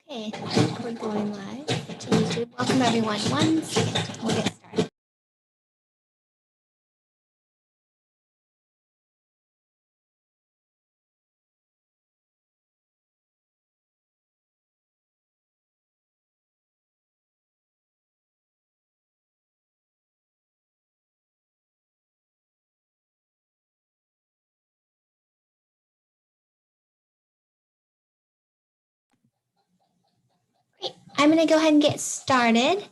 Okay, I think we're going live to YouTube. Welcome everyone. 1 second, we'll get started. Great. I'm going to go ahead and get started.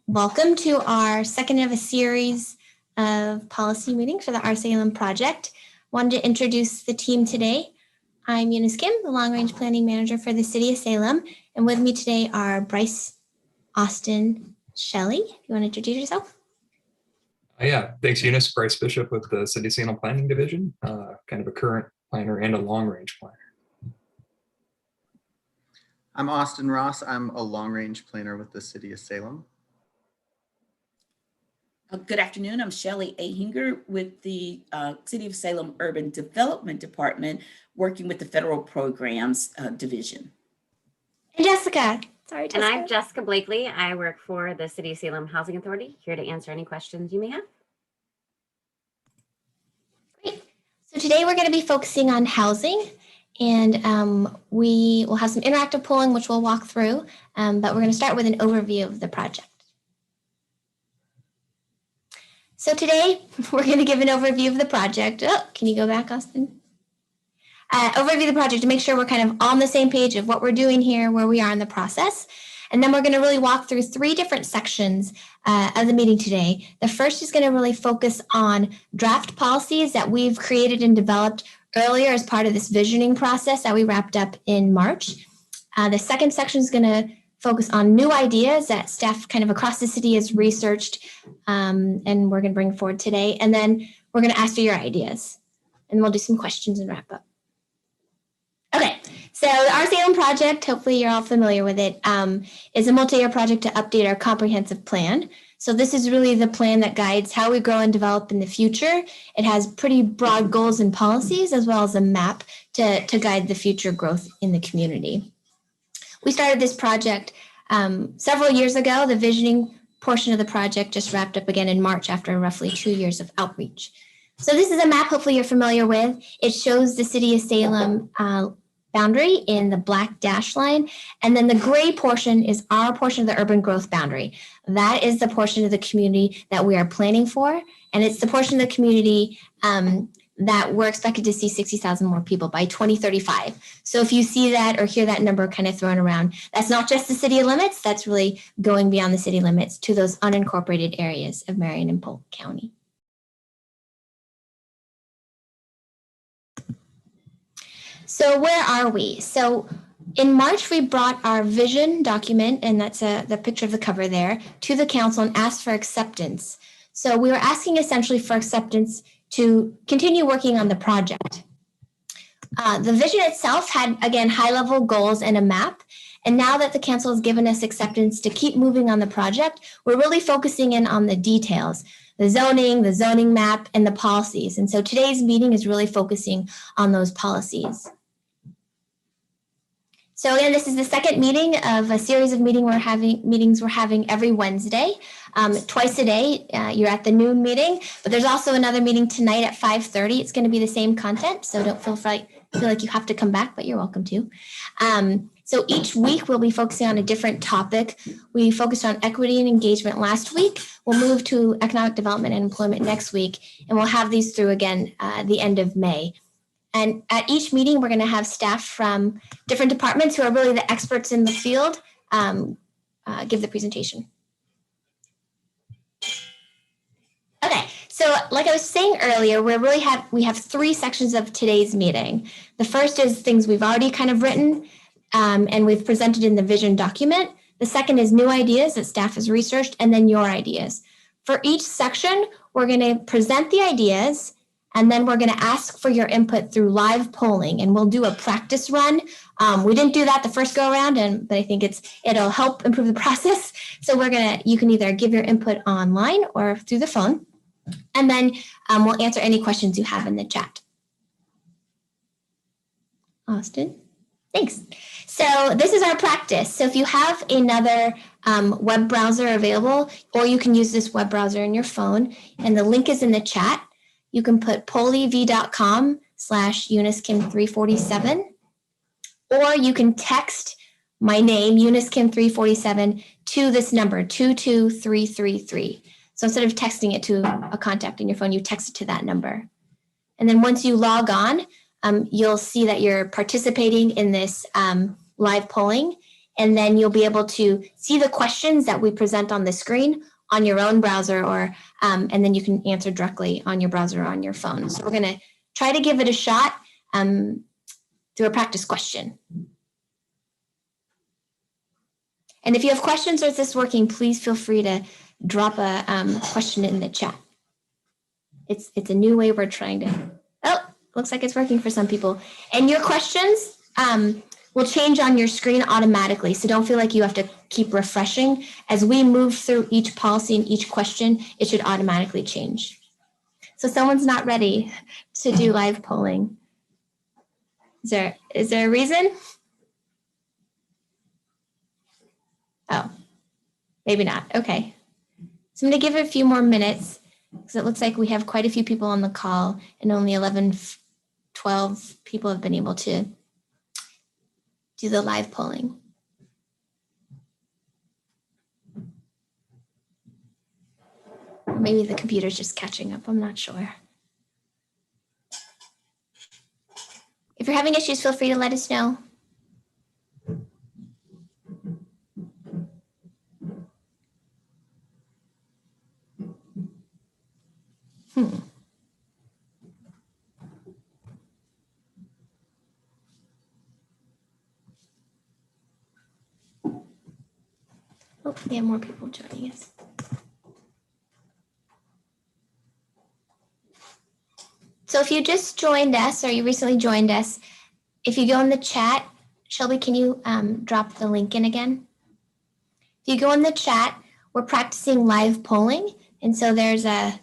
Welcome to our second of a series of policy meetings for the Our Salem Project. Wanted to introduce the team today. I'm Eunice Kim, the Long Range Planning Manager for the City of Salem, and with me today are Bryce, Austin, Shelley. You want to introduce yourself? Yeah, thanks, Eunice. Bryce Bishop with the City of Salem Planning Division, kind of a current planner and a long-range planner. I'm Austin Ross. I'm a long-range planner with the City of Salem. Good afternoon. I'm Shelley Ahinger with the City of Salem Urban Development Department, working with the Federal Programs Division. And Jessica. Sorry, Jessica. And I'm Jessica Blakely. I work for the City of Salem Housing Authority, here to answer any questions you may have. Great. So today we're going to be focusing on housing, and we will have some interactive polling, which we'll walk through, but we're going to start with an overview of the project. So today we're going to give an overview of the project. Oh, can you go back, Austin? Overview of the project to make sure we're kind of on the same page of what we're doing here, where we are in the process. And then we're going to really walk through 3 different sections of the meeting today. The first is going to really focus on draft policies that we've created and developed earlier as part of this visioning process that we wrapped up in March. The second section is going to focus on new ideas that staff kind of across the city has researched, and we're going to bring forward today. And then we're going to ask for your ideas, and we'll do some questions and wrap up. Okay, so our Salem Project, hopefully you're all familiar with it, is a multi-year project to update our comprehensive plan. So this is really the plan that guides how we grow and develop in the future. It has pretty broad goals and policies, as well as a map to guide the future growth in the community. We started this project several years ago. The visioning portion of the project just wrapped up again in March after roughly 2 years of outreach. So this is a map hopefully you're familiar with. It shows the City of Salem boundary in the black dash line. And then the gray portion is our portion of the urban growth boundary. That is the portion of the community that we are planning for. And it's the portion of the community that we're expected to see 60,000 more people by 2035. So if you see that or hear that number kind of thrown around, that's not just the city limits, that's really going beyond the city limits to those unincorporated areas of Marion and Polk County. So where are we? So in March, we brought our vision document, and that's the picture of the cover there, to the council and asked for acceptance. So we were asking essentially for acceptance to continue working on the project. The vision itself had, again, high-level goals and a map. And now that the council has given us acceptance to keep moving on the project, we're really focusing in on the details, the zoning map, and the policies. And so today's meeting is really focusing on those policies. So again, this is the second meeting of a series of meetings we're having every Wednesday, twice a day. You're at the noon meeting, but there's also another meeting tonight at 5:30. It's going to be the same content, so don't feel like you have to come back, but you're welcome to. So each week we'll be focusing on a different topic. We focused on equity and engagement last week. We'll move to economic development and employment next week, and we'll have these through again the end of May. And at each meeting, we're going to have staff from different departments who are really the experts in the field give the presentation. Okay, so like I was saying earlier, we have 3 sections of today's meeting. The first is things we've already kind of written and we've presented in the vision document. The second is new ideas that staff has researched, and then your ideas. For each section, we're going to present the ideas, and then we're going to ask for your input through live polling, and we'll do a practice run. We didn't do that the first go around, but I think it'll help improve the process. So you can either give your input online or through the phone, and then we'll answer any questions you have in the chat. Austin. Thanks. So this is our practice. So if you have another web browser available, or you can use this web browser in your phone, and the link is in the chat, you can put polyv.com/uniskim347, or you can text my name, uniskim347, to this number, 22333. So instead of texting it to a contact in your phone, you text it to that number. And then once you log on, you'll see that you're participating in this live polling, and then you'll be able to see the questions that we present on the screen on your own browser, or and then you can answer directly on your browser or on your phone. So we're going to try to give it a shot through a practice question. And if you have questions or is this working, please feel free to drop a question in the chat. It's a new way we're trying to. Oh, looks like it's working for some people. And your questions will change on your screen automatically. So don't feel like you have to keep refreshing. As we move through each policy and each question, it should automatically change. So someone's not ready to do live polling. Is there a reason? Oh, maybe not. Okay. So I'm going to give it a few more minutes because it looks like we have quite a few people on the call and only 12 people have been able to do the live polling. Maybe the computer's just catching up. I'm not sure. If you're having issues, feel free to let us know. Oh, we have more people joining us. So if you just joined us or you recently joined us, if you go in the chat, Shelby, can you drop the link in again? If you go in the chat, we're practicing live polling. And so there's a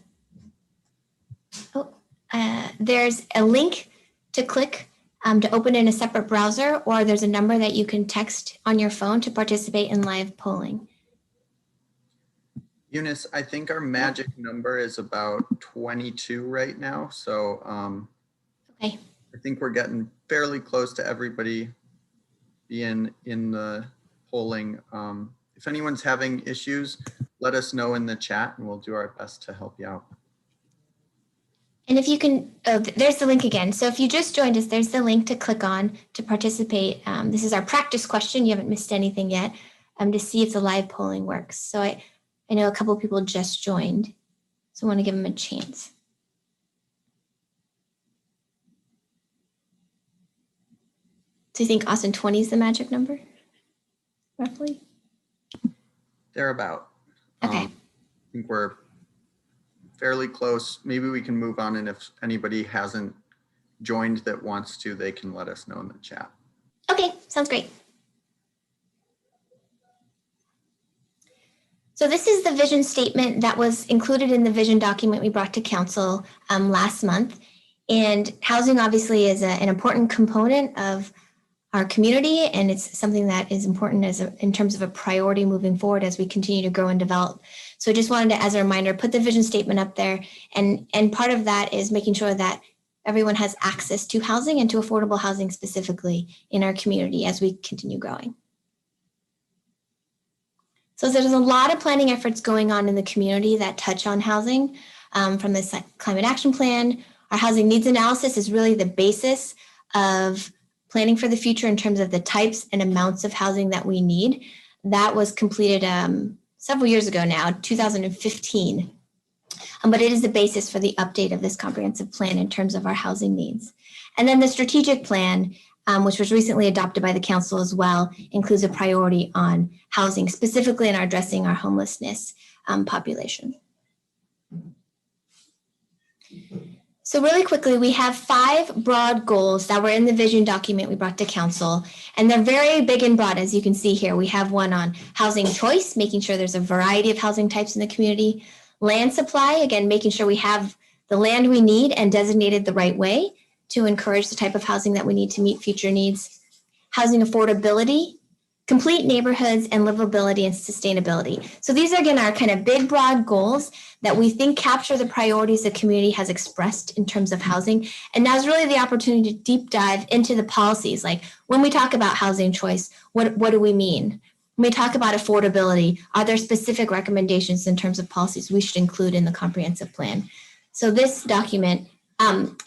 link to click to open in a separate browser, or there's a number that you can text on your phone to participate in live polling. Eunice, I think our magic number is about 22 right now. So Okay. I think we're getting fairly close to everybody being in the polling. If anyone's having issues, let us know in the chat and we'll do our best to help you out. And if you can, there's the link again. So if you just joined us, there's the link to click on to participate. This is our practice question. You haven't missed anything yet, to see if the live polling works. So I know a couple of people just joined, so I want to give them a chance. Do you think, Austin, 20 is the magic number, roughly? Thereabout. Okay. I think we're fairly close. Maybe we can move on, and if anybody hasn't joined that wants to, they can let us know in the chat. Okay, sounds great. So this is the vision statement that was included in the vision document we brought to council last month. And housing obviously is an important component of our community, and it's something that is important in terms of a priority moving forward as we continue to grow and develop. So I just wanted to, as a reminder, put the vision statement up there. And part of that is making sure that everyone has access to housing and to affordable housing specifically in our community as we continue growing. So there's a lot of planning efforts going on in the community that touch on housing, from the climate action plan. Our housing needs analysis is really the basis of planning for the future in terms of the types and amounts of housing that we need. That was completed several years ago now, 2015. But it is the basis for the update of this comprehensive plan in terms of our housing needs. And then the strategic plan, which was recently adopted by the council as well, includes a priority on housing, specifically in addressing our homelessness population. So really quickly, we have 5 broad goals that were in the vision document we brought to council, and they're very big and broad, as you can see here. We have one on housing choice, making sure there's a variety of housing types in the community. Land supply, again, making sure we have the land we need and designated the right way to encourage the type of housing that we need to meet future needs. Housing affordability, complete neighborhoods, and livability and sustainability. So these are, again, our kind of big, broad goals that we think capture the priorities the community has expressed in terms of housing. And now is really the opportunity to deep dive into the policies. Like when we talk about housing choice, what do we mean? When we talk about affordability, are there specific recommendations in terms of policies we should include in the comprehensive plan? So this document,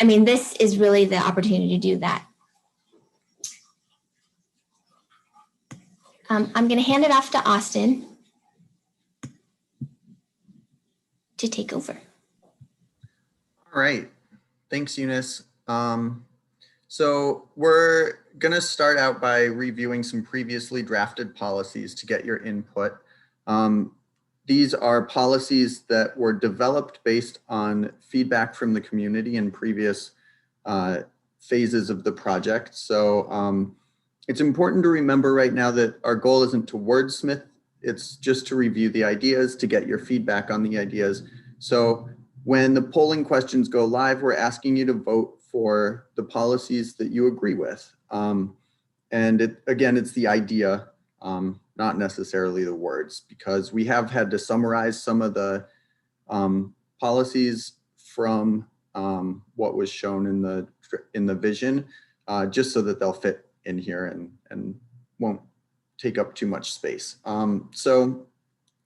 this is really the opportunity to do that. I'm going to hand it off to Austin to take over. All right. Thanks, Eunice. So we're going to start out by reviewing some previously drafted policies to get your input. These are policies that were developed based on feedback from the community in previous phases of the project. So it's important to remember right now that our goal isn't to wordsmith, it's just to review the ideas, to get your feedback on the ideas. So when the polling questions go live, we're asking you to vote for the policies that you agree with. Again, it's the idea, not necessarily the words, because we have had to summarize some of the policies from what was shown in the vision, just so that they'll fit in here and won't take up too much space. So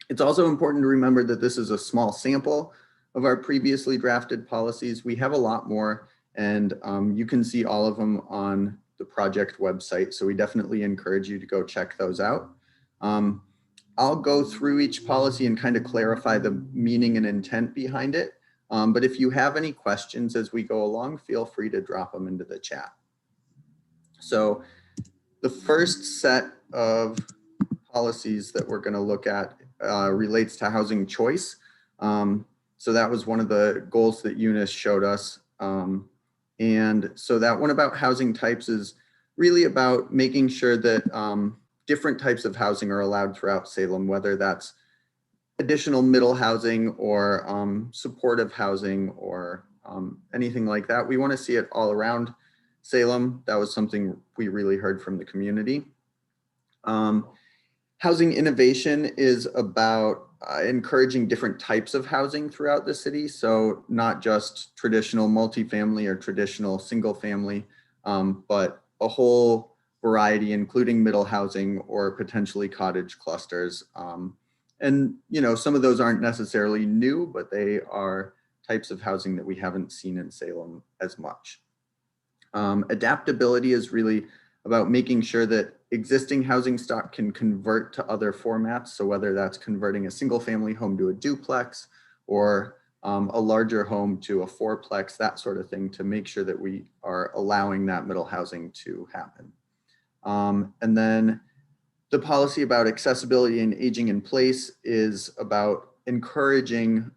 it's also important to remember that this is a small sample of our previously drafted policies. We have a lot more, and you can see all of them on the project website. So we definitely encourage you to go check those out. I'll go through each policy and kind of clarify the meaning and intent behind it. But if you have any questions as we go along, feel free to drop them into the chat. So the first set of policies that we're going to look at relates to housing choice. So that was one of the goals that Eunice showed us. And so that one about housing types is really about making sure that different types of housing are allowed throughout Salem, whether that's additional middle housing or supportive housing or anything like that. We want to see it all around Salem. That was something we really heard from the community. Housing innovation is about encouraging different types of housing throughout the city. So not just traditional multifamily or traditional single family, but a whole variety, including middle housing or potentially cottage clusters. And some of those aren't necessarily new, but they are types of housing that we haven't seen in Salem as much. Adaptability is really about making sure that existing housing stock can convert to other formats. So whether that's converting a single family home to a duplex or a larger home to a fourplex, that sort of thing, to make sure that we are allowing that middle housing to happen. And then the policy about accessibility and aging in place is about encouraging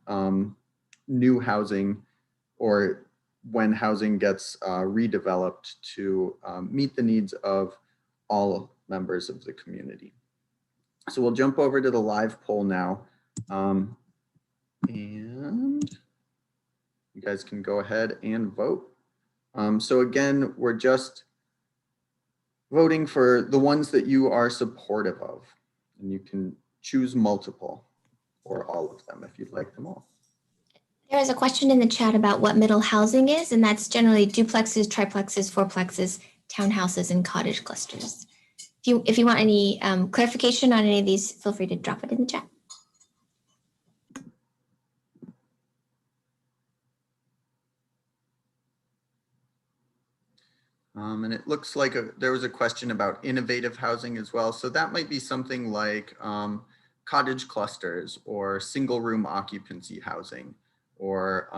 new housing, or when housing gets redeveloped, to meet the needs of all members of the community. So we'll jump over to the live poll now. And you guys can go ahead and vote. So again, we're just voting for the ones that you are supportive of, and you can choose multiple or all of them if you'd like them all. There is a question in the chat about what middle housing is, and that's generally duplexes, triplexes, fourplexes, townhouses, and cottage clusters. If you want any clarification on any of these, feel free to drop it in the chat. And it looks like there was a question about innovative housing as well. So that might be something like cottage clusters or single room occupancy housing, or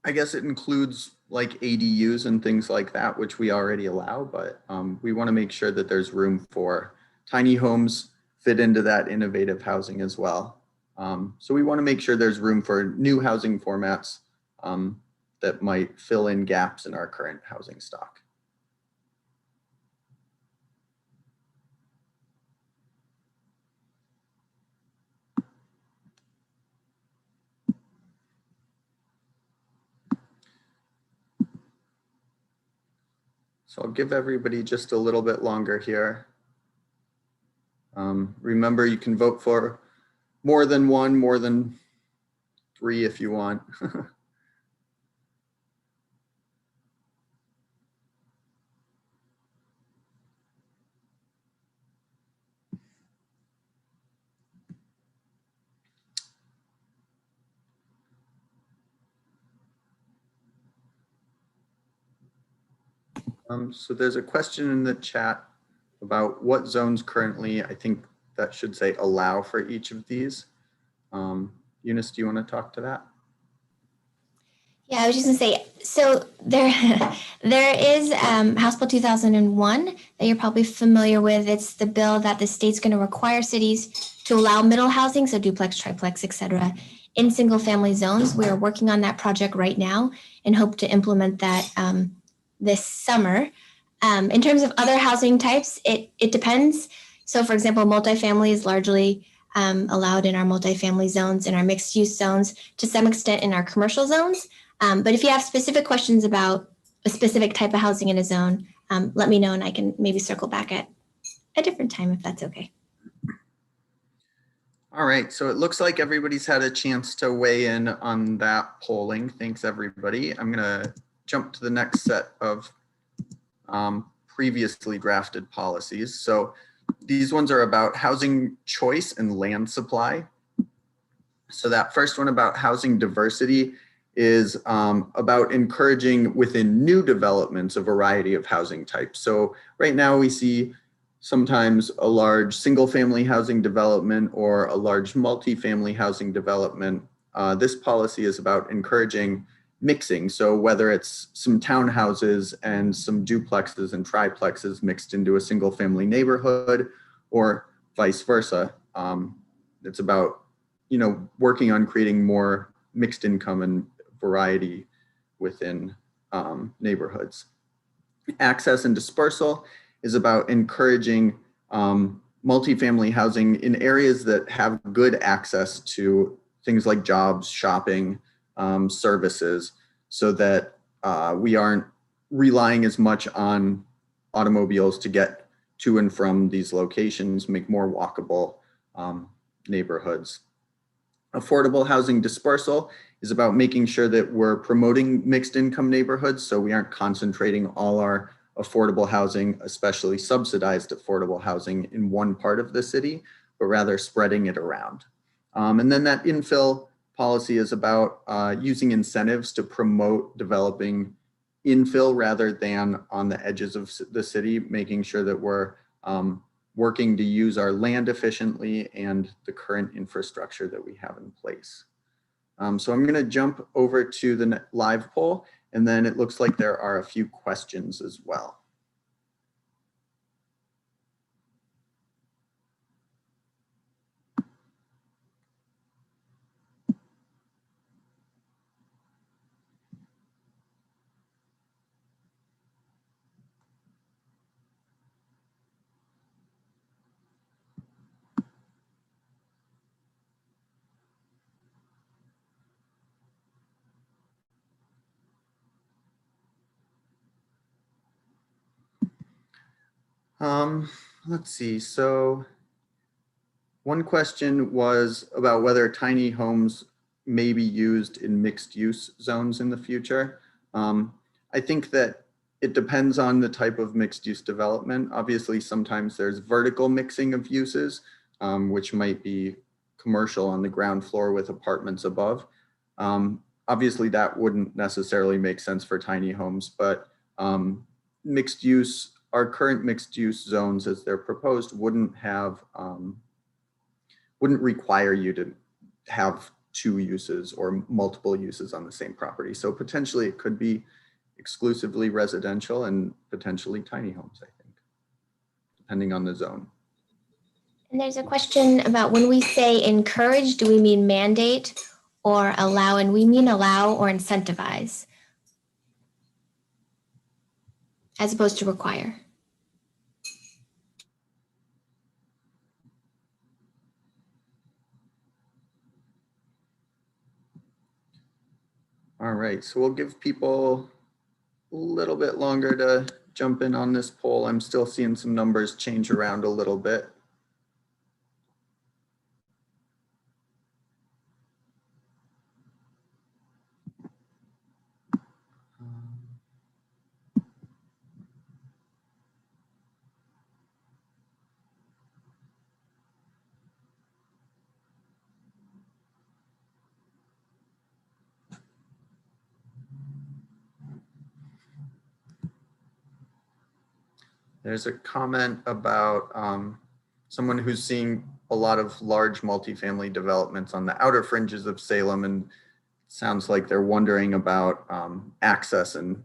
I guess it includes like ADUs and things like that, which we already allow, but we want to make sure that there's room for tiny homes fit into that innovative housing as well. So we want to make sure there's room for new housing formats that might fill in gaps in our current housing stock. So I'll give everybody just a little bit longer here. Remember, you can vote for more than one, more than 3 if you want. So there's a question in the chat about what zones currently, I think that should say allow for each of these. Eunice, do you want to talk to that? Yeah, I was just gonna say, so there, there is House Bill 2001 that you're probably familiar with. It's the bill that the state's going to require cities to allow middle housing, so duplex, triplex, et cetera, in single family zones. We are working on that project right now and hope to implement that this summer. In terms of other housing types, it depends. So for example, multifamily is largely allowed in our multifamily zones, in our mixed use zones, to some extent in our commercial zones. But if you have specific questions about a specific type of housing in a zone, let me know and I can maybe circle back at a different time if that's okay. All right, so it looks like everybody's had a chance to weigh in on that polling. Thanks, everybody. I'm gonna jump to the next set of previously drafted policies. So these ones are about housing choice and land supply. So that first one about housing diversity is about encouraging within new developments a variety of housing types. So right now we see sometimes a large single family housing development or a large multi-family housing development. This policy is about encouraging mixing. So whether it's some townhouses and some duplexes and triplexes mixed into a single family neighborhood or vice versa. It's about, you know, working on creating more mixed income and variety within neighborhoods. Access and dispersal is about encouraging multifamily housing in areas that have good access to things like jobs, shopping, services, so that we aren't relying as much on automobiles to get to and from these locations, make more walkable neighborhoods. Affordable housing dispersal is about making sure that we're promoting mixed income neighborhoods, so we aren't concentrating all our affordable housing, especially subsidized affordable housing, in one part of the city, but rather spreading it around. And then that infill policy is about using incentives to promote developing infill rather than on the edges of the city, making sure that we're working to use our land efficiently and the current infrastructure that we have in place. So I'm going to jump over to the live poll, and then it looks like there are a few questions as well. Let's see. So one question was about whether tiny homes may be used in mixed use zones in the future. I think that it depends on the type of mixed use development. Obviously, sometimes there's vertical mixing of uses, which might be commercial on the ground floor with apartments above. Obviously, that wouldn't necessarily make sense for tiny homes, but mixed use, our current mixed use zones as they're proposed wouldn't require you to have 2 uses or multiple uses on the same property. So potentially it could be exclusively residential and potentially tiny homes, I think, depending on the zone. And there's a question about when we say encourage, do we mean mandate or allow? And we mean allow or incentivize as opposed to require. All right, so we'll give people a little bit longer to jump in on this poll. I'm still seeing some numbers change around a little bit. There's a comment about someone who's seeing a lot of large multifamily developments on the outer fringes of Salem, and sounds like they're wondering about access and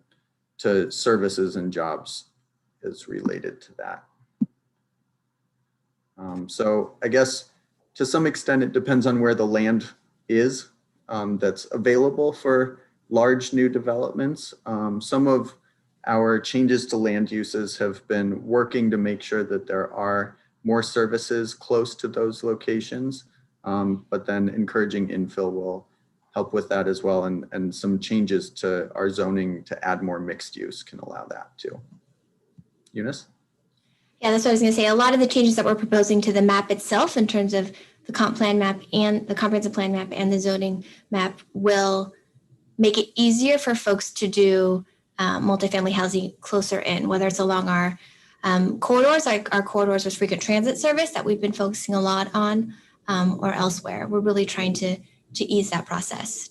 to services and jobs is related to that. So I guess to some extent it depends on where the land is that's available for large new developments. Some of our changes to land uses have been working to make sure that there are more services close to those locations, but then encouraging infill will help with that as well. And some changes to our zoning to add more mixed use can allow that too. Eunice? Yeah, that's what I was going to say. A lot of the changes that we're proposing to the map itself in terms of the comp plan map and the comprehensive plan map and the zoning map will make it easier for folks to do multifamily housing closer in, whether it's along our corridors, like our corridors with frequent transit service that we've been focusing a lot on, or elsewhere. We're really trying to ease that process.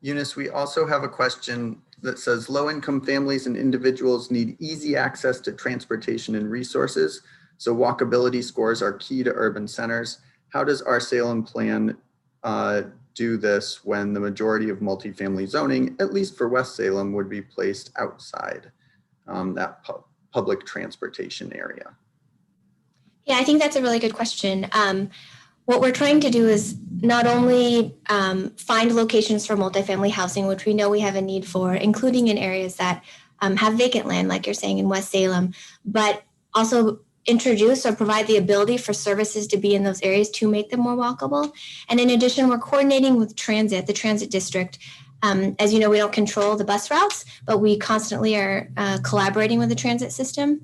Eunice, we also have a question that says low-income families and individuals need easy access to transportation and resources. So walkability scores are key to urban centers. How does our Salem plan do this when the majority of multifamily zoning, at least for West Salem, would be placed outside that public transportation area? Yeah, I think that's a really good question. What we're trying to do is not only find locations for multifamily housing, which we know we have a need for, including in areas that have vacant land, like you're saying in West Salem, but also introduce or provide the ability for services to be in those areas to make them more walkable. And in addition, we're coordinating with transit, the transit district. As you know, we don't control the bus routes, but we constantly are collaborating with the transit system.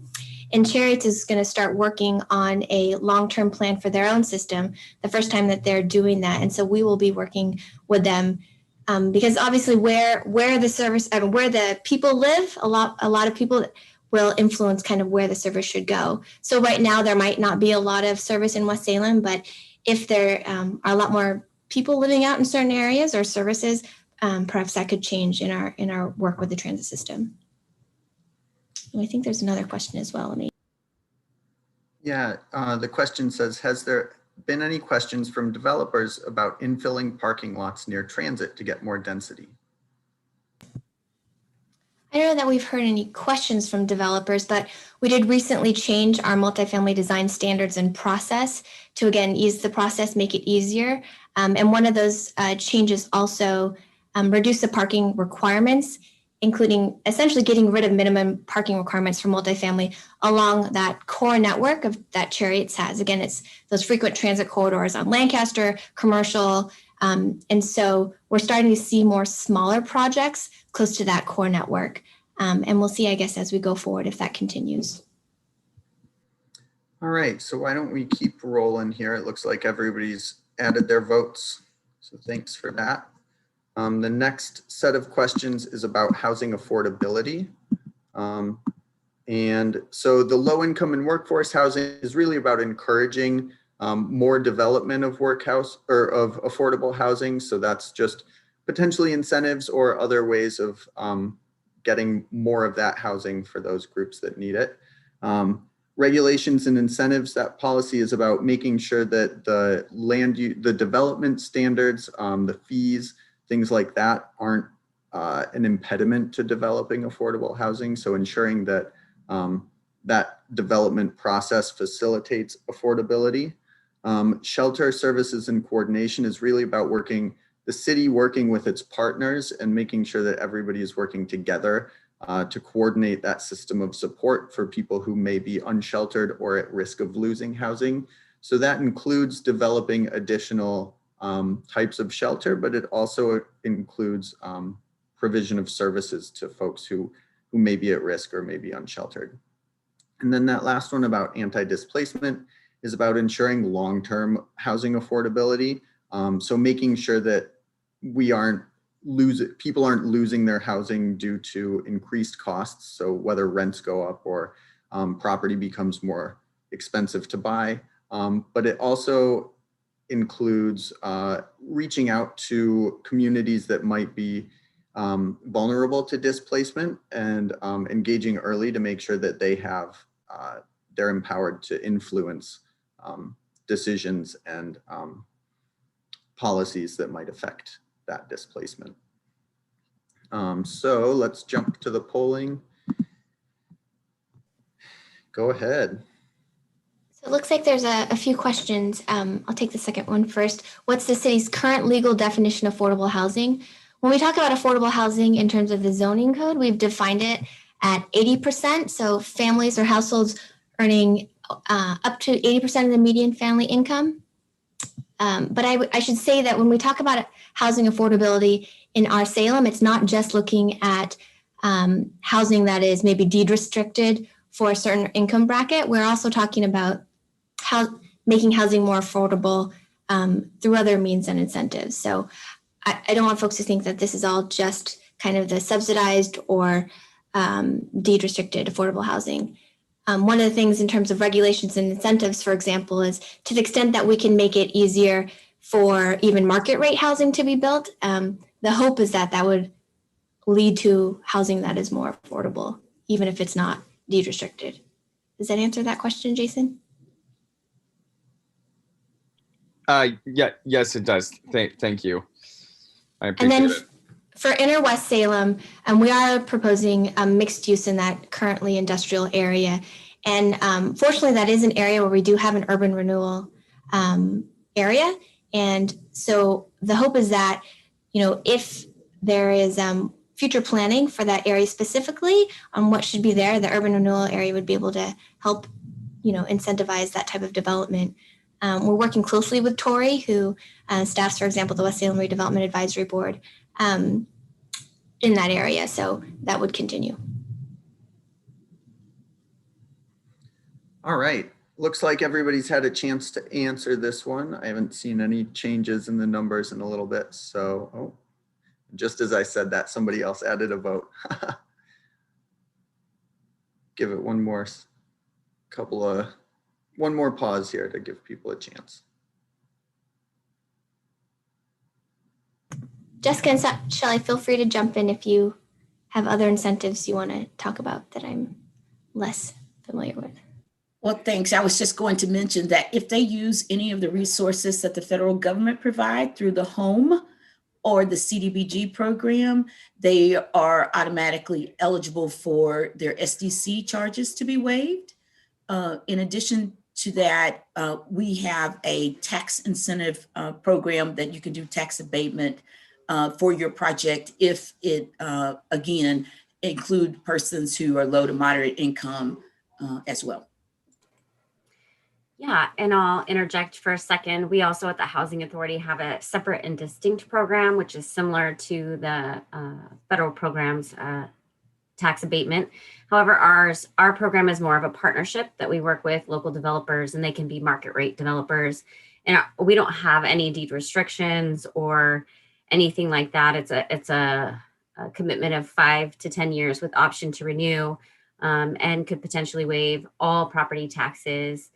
And Chariots is going to start working on a long-term plan for their own system, the first time that they're doing that. And so we will be working with them because obviously where the service, where the people live, a lot of people will influence kind of where the service should go. So right now there might not be a lot of service in West Salem, but if there are a lot more people living out in certain areas or services, perhaps that could change in our work with the transit system. And I think there's another question as well. Yeah, the question says, has there been any questions from developers about infilling parking lots near transit to get more density? I don't know that we've heard any questions from developers, but we did recently change our multifamily design standards and process to, again, ease the process, make it easier. And one of those changes also reduce the parking requirements, including essentially getting rid of minimum parking requirements for multifamily along that core network that Chariots has. Again, it's those frequent transit corridors on Lancaster, commercial. And so we're starting to see more smaller projects close to that core network. And we'll see, I guess, as we go forward if that continues. All right, so why don't we keep rolling here? It looks like everybody's added their votes. So thanks for that. The next set of questions is about housing affordability. And so the low income and workforce housing is really about encouraging more development of workhouse or of affordable housing. So that's just potentially incentives or other ways of getting more of that housing for those groups that need it. Regulations and incentives, that policy is about making sure that the development standards, the fees, things like that aren't an impediment to developing affordable housing. So ensuring that that development process facilitates affordability. Shelter services and coordination is really about the city working with its partners and making sure that everybody is working together to coordinate that system of support for people who may be unsheltered or at risk of losing housing. So that includes developing additional types of shelter, but it also includes provision of services to folks who may be at risk or may be unsheltered. And then that last one about anti-displacement is about ensuring long-term housing affordability. So making sure that people aren't losing their housing due to increased costs. So whether rents go up or property becomes more expensive to buy. But it also includes reaching out to communities that might be vulnerable to displacement and engaging early to make sure that they're empowered to influence decisions and policies that might affect that displacement. So let's jump to the polling. Go ahead. So it looks like there's a few questions. I'll take the second one first. What's the city's current legal definition of affordable housing? When we talk about affordable housing in terms of the zoning code, we've defined it at 80%. So families or households earning up to 80% of the median family income. But I should say that when we talk about housing affordability in our Salem, it's not just looking at housing that is maybe deed restricted for a certain income bracket. We're also talking about making housing more affordable through other means and incentives. So I don't want folks to think that this is all just kind of the subsidized or deed restricted affordable housing. One of the things in terms of regulations and incentives, for example, is to the extent that we can make it easier for even market rate housing to be built, the hope is that that would lead to housing that is more affordable, even if it's not deed restricted. Does that answer that question, Jason? Yeah, yes, it does. Thank you. I And appreciate then it. for Inner West Salem, we are proposing mixed use in that currently industrial area. And fortunately, that is an area where we do have an urban renewal area. And so the hope is that, if there is future planning for that area specifically on what should be there, the urban renewal area would be able to help, incentivize that type of development. We're working closely with Tori, who staffs, for example, the West Salem Redevelopment Advisory Board in that area. So that would continue. All right. Looks like everybody's had a chance to answer this one. I haven't seen any changes in the numbers in a little bit. So, just as I said that, somebody else added a vote. Give it one more pause here to give people a chance. Jessica and Shelley, feel free to jump in if you have other incentives you want to talk about that I'm less familiar with. Well, thanks. I was just going to mention that if they use any of the resources that the federal government provide through the home or the CDBG program, they are automatically eligible for their SDC charges to be waived. In addition to that, we have a tax incentive program that you can do tax abatement for your project if it, again, include persons who are low to moderate income as well. Yeah, and I'll interject for a second. We also at the Housing Authority have a separate and distinct program, which is similar to the federal program's tax abatement. However, our program is more of a partnership that we work with local developers, and they can be market rate developers. And we don't have any deed restrictions or anything like that. It's a commitment of 5 to 10 years with option to renew, and could potentially waive all property taxes.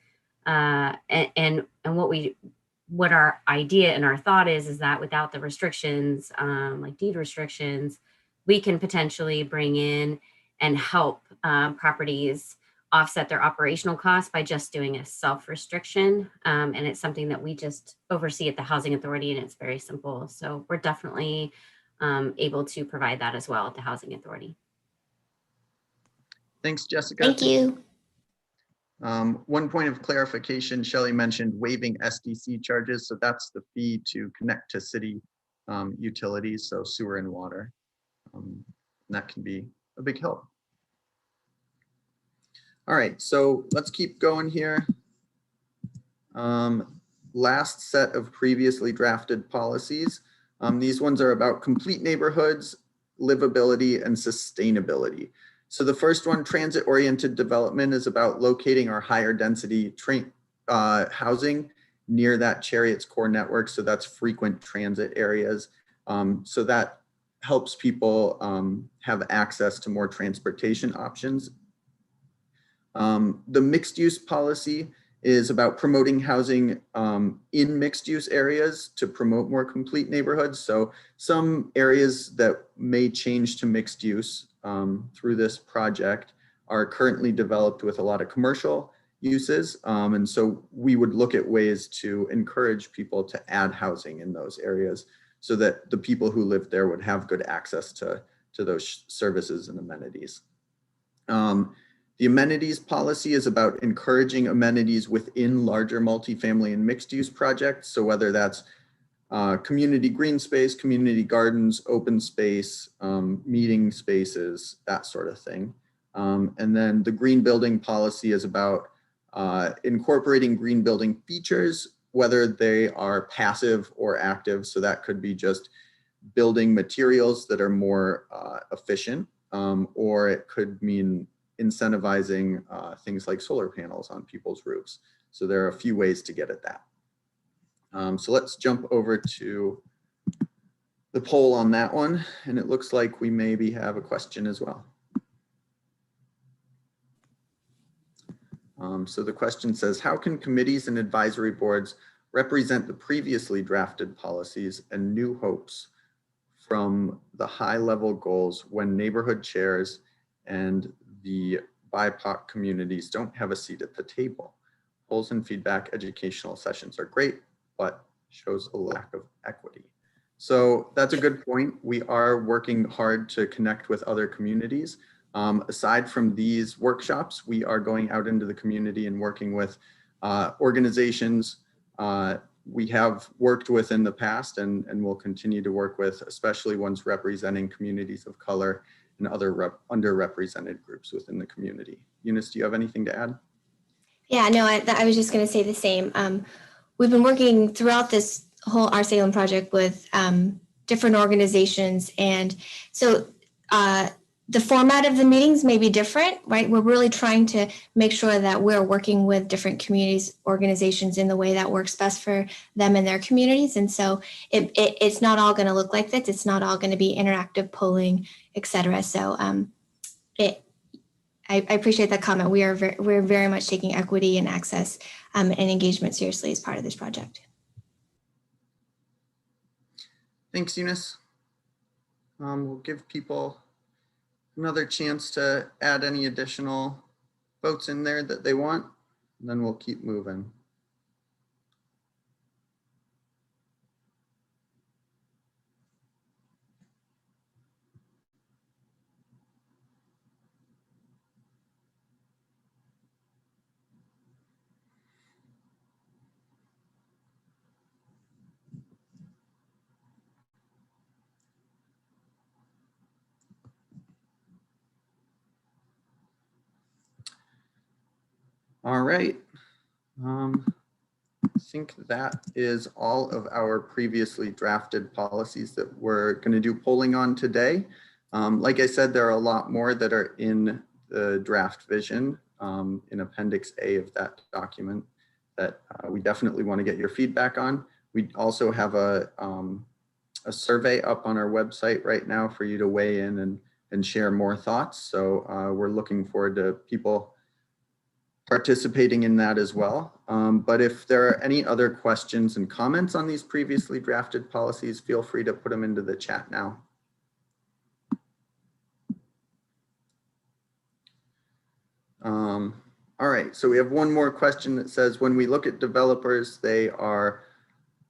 And what our idea and our thought is that without the restrictions, like deed restrictions, we can potentially bring in and help properties offset their operational costs by just doing a self-restriction. And it's something that we just oversee at the Housing Authority, and it's very simple. So we're definitely able to provide that as well at the Housing Authority. Thanks, Jessica. Thank you. One point of clarification, Shelley mentioned waiving SDC charges. So that's the fee to connect to city utilities, so sewer and water. And that can be a big help. All right, so let's keep going here. Last set of previously drafted policies. These ones are about complete neighborhoods, livability, and sustainability. So the first one, transit-oriented development, is about locating our higher density housing near that Chariot's core network. So that's frequent transit areas. So that helps people have access to more transportation options. The mixed use policy is about promoting housing in mixed use areas to promote more complete neighborhoods. So some areas that may change to mixed use through this project are currently developed with a lot of commercial uses. And so we would look at ways to encourage people to add housing in those areas so that the people who live there would have good access to those services and amenities. The amenities policy is about encouraging amenities within larger multifamily and mixed use projects. So whether that's community green space, community gardens, open space, meeting spaces, that sort of thing. And then the green building policy is about incorporating green building features, whether they are passive or active. So that could be just building materials that are more efficient, or it could mean incentivizing things like solar panels on people's roofs. So there are a few ways to get at that. So let's jump over to the poll on that one. And it looks like we maybe have a question as well. So the question says, how can committees and advisory boards represent the previously drafted policies and new hopes from the high-level goals when neighborhood chairs and the BIPOC communities don't have a seat at the table? Polls and feedback educational sessions are great, but shows a lack of equity. So that's a good point. We are working hard to connect with other communities. Aside from these workshops, we are going out into the community and working with organizations we have worked with in the past and will continue to work with, especially ones representing communities of color and other underrepresented groups within the community. Eunice, do you have anything to add? Yeah, no, I was just going to say the same. We've been working throughout this whole Our Salem project with different organizations. And so the format of the meetings may be different, right? We're really trying to make sure that we're working with different communities, organizations in the way that works best for them and their communities. And so it's not all going to look like this. It's not all going to be interactive polling, et cetera. So I appreciate that comment. We're very much taking equity and access and engagement seriously as part of this project. Thanks, Eunice. We'll give people another chance to add any additional votes in there that they want, and then we'll keep moving. All right. I think that is all of our previously drafted policies that we're going to do polling on today. Like I said, there are a lot more that are in the draft vision in Appendix A of that document that we definitely want to get your feedback on. We also have a survey up on our website right now for you to weigh in and share more thoughts. So we're looking forward to people participating in that as well. But if there are any other questions and comments on these previously drafted policies, feel free to put them into the chat now. All right, so we have one more question that says, when we look at developers, they are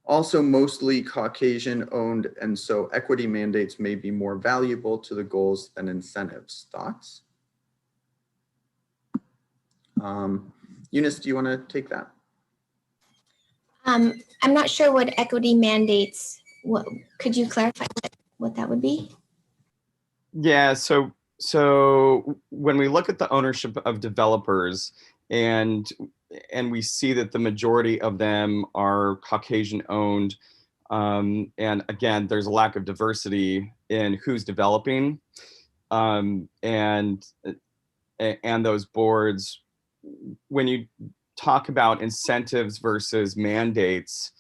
also mostly Caucasian owned, and so equity mandates may be more valuable to the goals than incentives. Thoughts? Eunice, do you want to take that? I'm not sure what equity mandates, could you clarify what that would be? Yeah, so when we look at the ownership of developers and we see that the majority of them are Caucasian owned, and again, there's a lack of diversity in who's developing, and those boards. When you talk about incentives versus mandates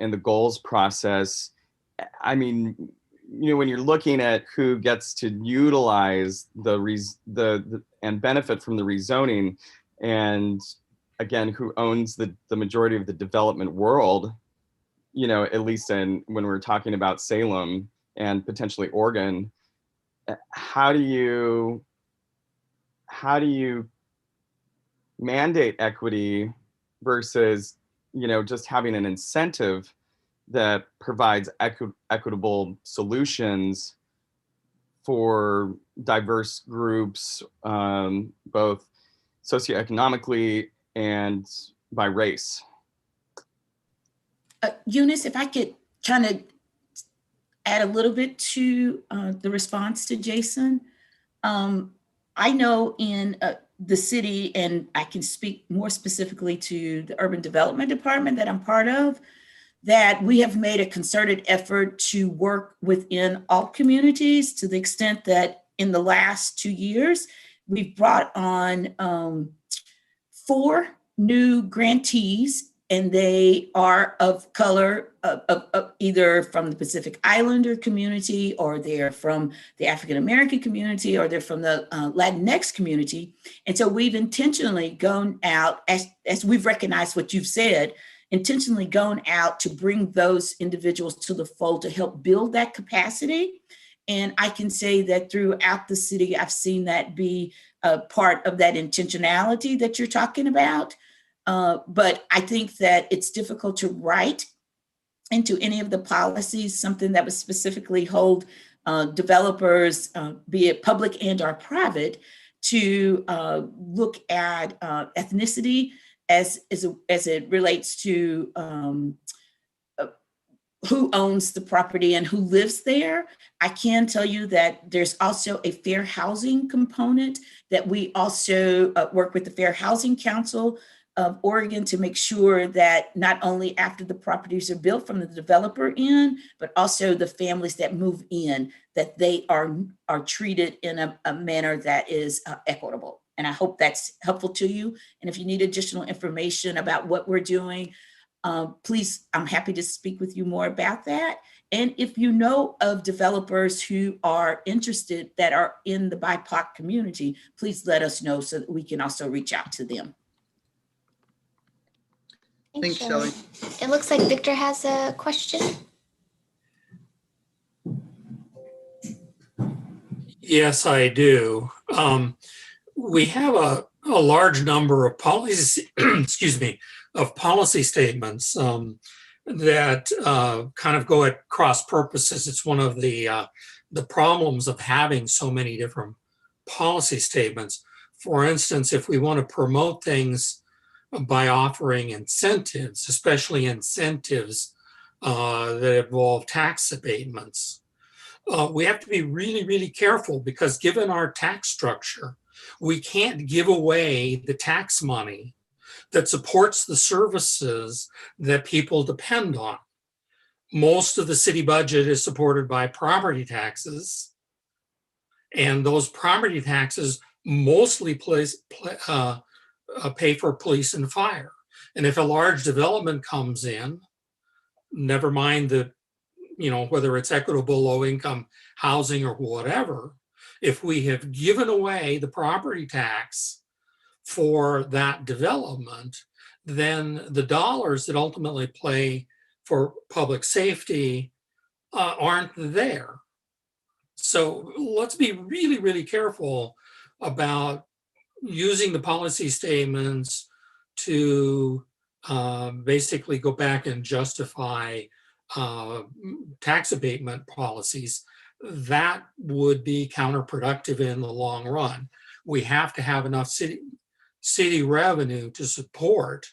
in the goals process, I mean, when you're looking at who gets to utilize the and benefit from the rezoning, and again, who owns the majority of the development world, at least when we're talking about Salem and potentially Oregon, how do you mandate equity versus, just having an incentive that provides equitable solutions for diverse groups, both socioeconomically and by race? Eunice, if I could kind of add a little bit to the response to Jason. I know in the city, and I can speak more specifically to the Urban Development Department that I'm part of, that we have made a concerted effort to work within all communities, to the extent that in the last 2 years, we've brought on 4 new grantees, and they are of color, of either from the Pacific Islander community, or they're from the African American community, or they're from the Latinx community. And so we've intentionally gone out, as we've recognized what you've said, intentionally gone out to bring those individuals to the fold to help build that capacity. And I can say that throughout the city, I've seen that be a part of that intentionality that you're talking about. But I think that it's difficult to write into any of the policies something that would specifically hold developers, be it public and or private, to look at ethnicity as it relates to who owns the property and who lives there. I can tell you that there's also a fair housing component that we also work with the Fair Housing Council of Oregon to make sure that not only after the properties are built from the developer in, but also the families that move in, that they are treated in a manner that is equitable. And I hope that's helpful to you. And if you need additional information about what we're doing, please, I'm happy to speak with you more about that. And if you know of developers who are interested that are in the BIPOC community, please let us know so that we can also reach out to them. Thanks, Shelley. It looks like Victor has a question. Yes, I do. We have a large number of policies, excuse me, of policy statements that kind of go at cross purposes. It's one of the problems of having so many different policy statements. For instance, if we want to promote things by offering incentives, especially incentives that involve tax abatements, we have to be really, really careful, because given our tax structure, we can't give away the tax money that supports the services that people depend on. Most of the city budget is supported by property taxes, and those property taxes mostly pay for police and fire. And if a large development comes in, never mind whether it's equitable low income housing or whatever, if we have given away the property tax for that development, then the dollars that ultimately play for public safety aren't there. So let's be really, really careful about using the policy statements to basically go back and justify tax abatement policies. That would be counterproductive in the long run. We have to have enough city revenue to support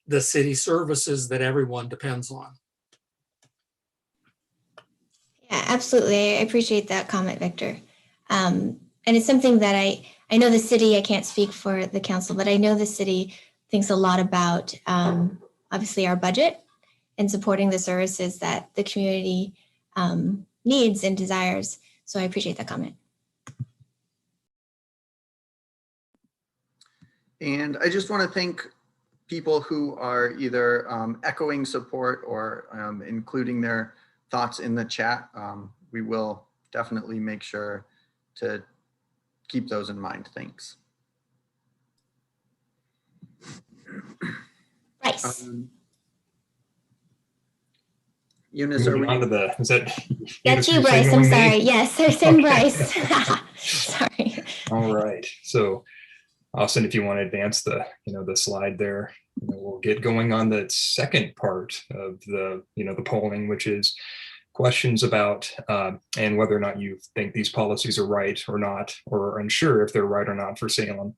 the city services that everyone depends on. Yeah, absolutely. I appreciate that comment, Victor. And it's something that I know the city, I can't speak for the council, but I know the city thinks a lot about obviously our budget and supporting the services that the community needs and desires. So I appreciate that comment. And I just want to thank people who are either echoing support or including their thoughts in the chat. We will definitely make sure to keep those in mind. Thanks. Bryce. Eunice, are Moving on we? to the, is that? That's Eunice, you, you're Bryce. I'm signaling me? sorry. Yes, I said Okay. Bryce. Sorry. All right. So Austin, if you want to advance the, the slide there, we'll get going on the second part of the, the polling, which is questions about and whether or not you think these policies are right or not, or are unsure if they're right or not for Salem,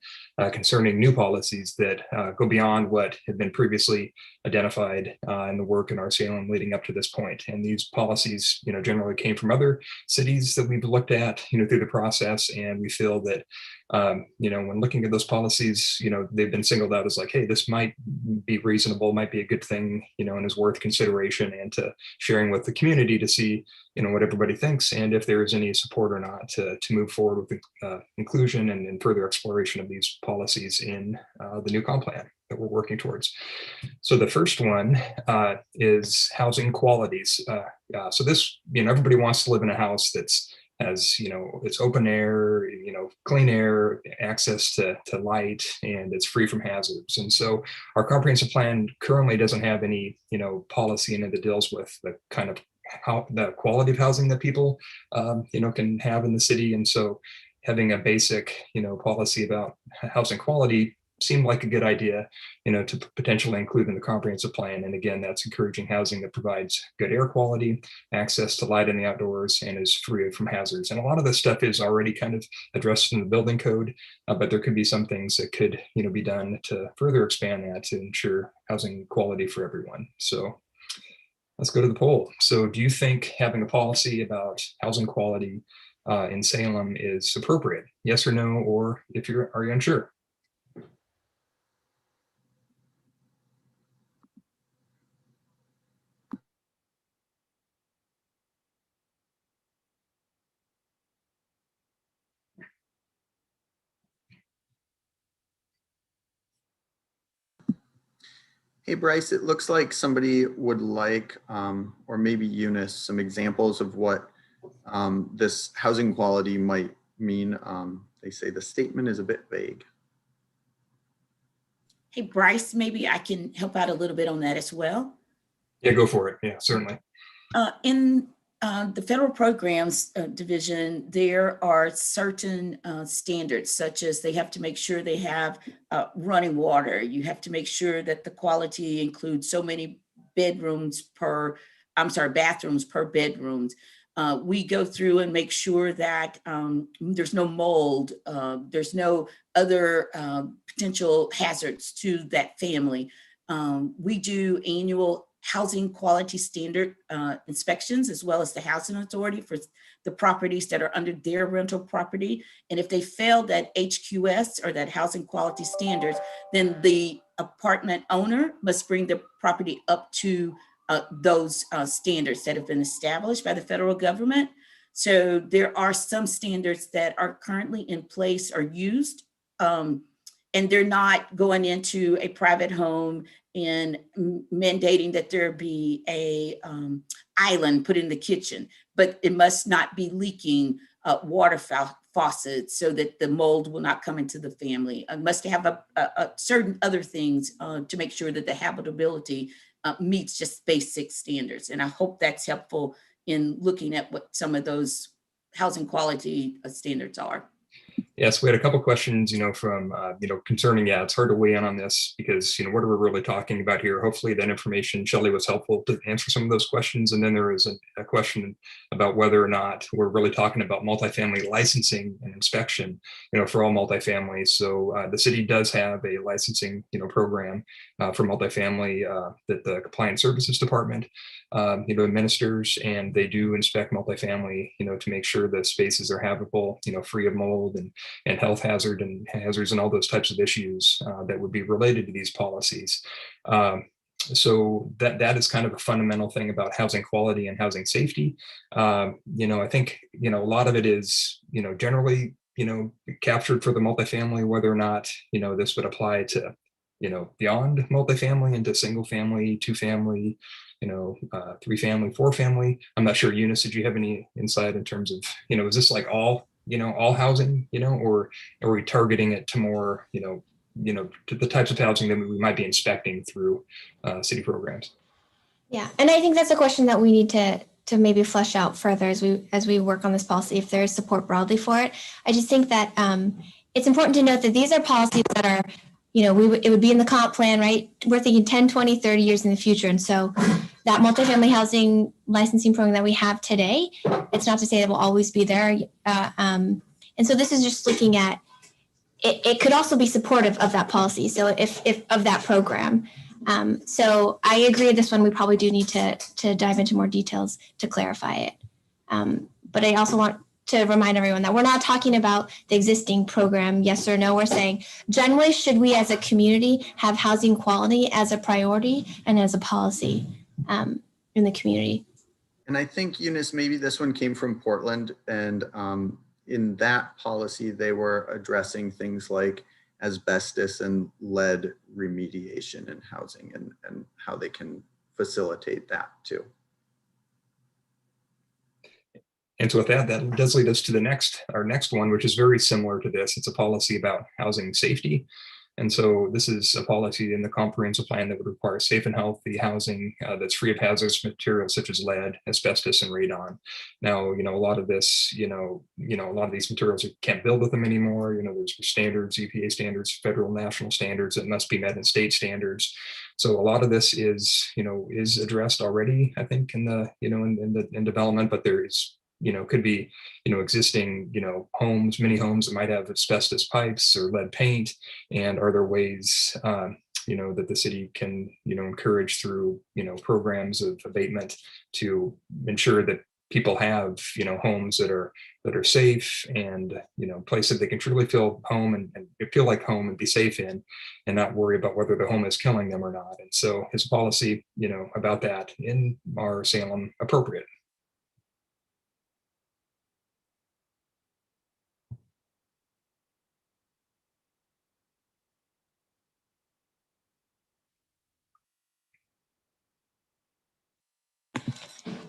concerning new policies that go beyond what had been previously identified in the work in our Salem leading up to this point. And these policies, generally came from other cities that we've looked at, through the process. And we feel that, when looking at those policies, they've been singled out as like, hey, this might be reasonable, might be a good thing, and is worth consideration and to sharing with the community to see, what everybody thinks and if there is any support or not to move forward with inclusion and further exploration of these policies in the new comp plan that we're working towards. So the first one is housing qualities. So this, everybody wants to live in a house that's has, it's open air, clean air, access to light, and it's free from hazards. And so our comprehensive plan currently doesn't have any, policy in it that deals with the kind of how the quality of housing that people, can have in the city. And so having a basic, policy about housing quality seemed like a good idea, to potentially include in the comprehensive plan. And again, that's encouraging housing that provides good air quality, access to light in the outdoors, and is free from hazards. And a lot of this stuff is already kind of addressed in the building code, but there could be some things that could, be done to further expand that to ensure housing quality for everyone. So let's go to the poll. So do you think having a policy about housing quality in Salem is appropriate? Yes or no, or are you unsure? Hey, Bryce, it looks like somebody would like, or maybe Eunice, some examples of what this housing quality might mean. They say the statement is a bit vague. Hey, Bryce, maybe I can help out a little bit on that as well. Yeah, go for it. Yeah, certainly. In the federal programs division, there are certain standards, such as they have to make sure they have running water. You have to make sure that the quality includes so many bathrooms per bedrooms. We go through and make sure that there's no mold, there's no other potential hazards to that family. We do annual housing quality standard inspections, as well as the housing authority for the properties that are under their rental property. And if they fail that HQS or that housing quality standards, then the apartment owner must bring the property up to those standards that have been established by the federal government. So there are some standards that are currently in place or used, and they're not going into a private home and mandating that there be a island put in the kitchen, but it must not be leaking faucets so that the mold will not come into the family. It must have a certain other things to make sure that the habitability meets just basic standards. And I hope that's helpful in looking at what some of those housing quality standards are. Yes, we had a couple questions, from, concerning, it's hard to weigh in on this because, what are we really talking about here? Hopefully that information, Shelley, was helpful to answer some of those questions. And then there was a question about whether or not we're really talking about multifamily licensing and inspection, for all multifamilies. So the city does have a licensing, program for multifamily that the Compliance Services Department, administers, and they do inspect multifamily, to make sure the spaces are habitable, free of mold and health hazards and all those types of issues that would be related to these policies. so that is kind of a fundamental thing about housing quality and housing safety. I think, a lot of it is, generally, captured for the multifamily, whether or not, this would apply to, beyond multifamily into single family, two family, three family, four family. I'm not sure, Eunice, did you have any insight in terms of, is this like all housing, or are we targeting it to more, to the types of housing that we might be inspecting through city programs? Yeah, and I think that's a question that we need to maybe flesh out further as we work on this policy, if there is support broadly for it. I just think that it's important to note that these are policies that are, it would be in the comp plan, right? We're thinking 10, 20, 30 years in the future. And so that multifamily housing licensing program that we have today, it's not to say it will always be there. And so this is just looking at, it could also be supportive of that policy. So if of that program. So I agree this one, we probably do need to dive into more details to clarify it. But I also want to remind everyone that we're not talking about the existing program, yes or no. We're saying generally, should we as a community have housing quality as a priority and as a policy in the community? And I think, Eunice, maybe this one came from Portland, and in that policy, they were addressing things like asbestos and lead remediation in housing and how they can facilitate that too. And so with that does lead us to our next one, which is very similar to this. It's a policy about housing safety. And so this is a policy in the comprehensive plan that would require safe and healthy housing that's free of hazardous materials such as lead, asbestos, and radon. Now, a lot of this, a lot of these materials, you can't build with them anymore. There's standards, EPA standards, federal, national standards that must be met in state standards. So a lot of this is, is addressed already, I think, in the, in development, but there is, could be, existing, homes, many homes that might have asbestos pipes or lead paint. And are there ways, that the city can, encourage through, programs of abatement to ensure that people have, homes that are safe and, places they can truly feel home and feel like home and be safe in, and not worry about whether the home is killing them or not. And so his policy, about that in our Salem appropriate.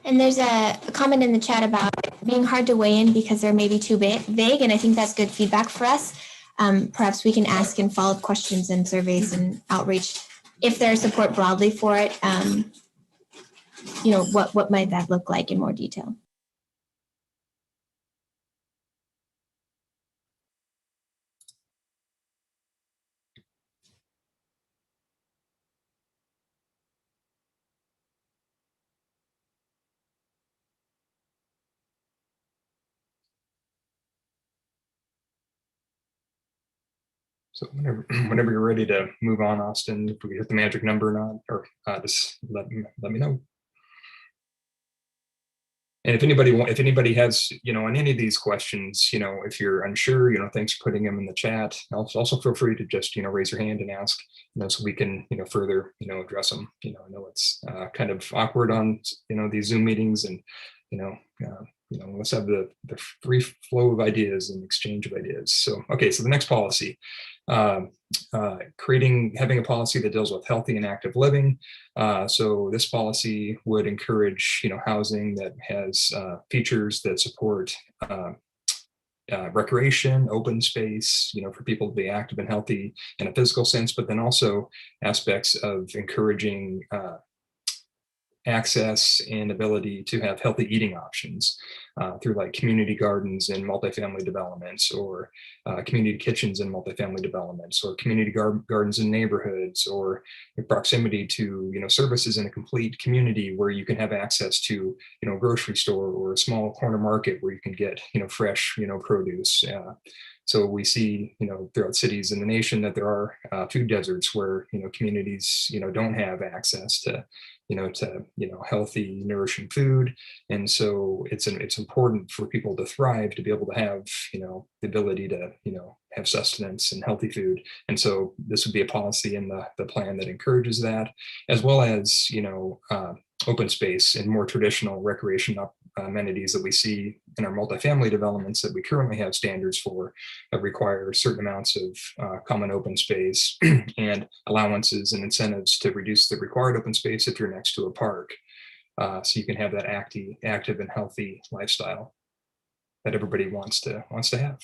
And there's a comment in the chat about being hard to weigh in because they're maybe too vague. And I think that's good feedback for us. Perhaps we can ask in follow-up questions and surveys and outreach if there's support broadly for it. What might that look like in more detail? So whenever you're ready to move on, Austin, if we hit the magic number or not, or just let me know. And if anybody has, on any of these questions, if you're unsure, thanks for putting them in the chat. Also feel free to just, raise your hand and ask, so we can, further, address them. I know it's kind of awkward on, these Zoom meetings, and, let's have the free flow of ideas and exchange of ideas. So, okay, so the next policy, having a policy that deals with healthy and active living. So this policy would encourage, housing that has features that support recreation, open space, for people to be active and healthy in a physical sense, but then also aspects of encouraging access and ability to have healthy eating options through like community gardens in multifamily developments, or community kitchens in multifamily developments, or community gardens in neighborhoods, or in proximity to services in a complete community where you can have access to a grocery store or a small corner market where you can get fresh produce. So we see, throughout cities in the nation that there are food deserts where, communities, don't have access to, healthy, nourishing food. And so it's important for people to thrive, to be able to have, the ability to, have sustenance and healthy food. And so this would be a policy in the plan that encourages that, as well as, open space and more traditional recreation amenities that we see in our multifamily developments that we currently have standards for that require certain amounts of common open space and allowances and incentives to reduce the required open space if you're next to a park. So you can have that active and healthy lifestyle that everybody wants to have.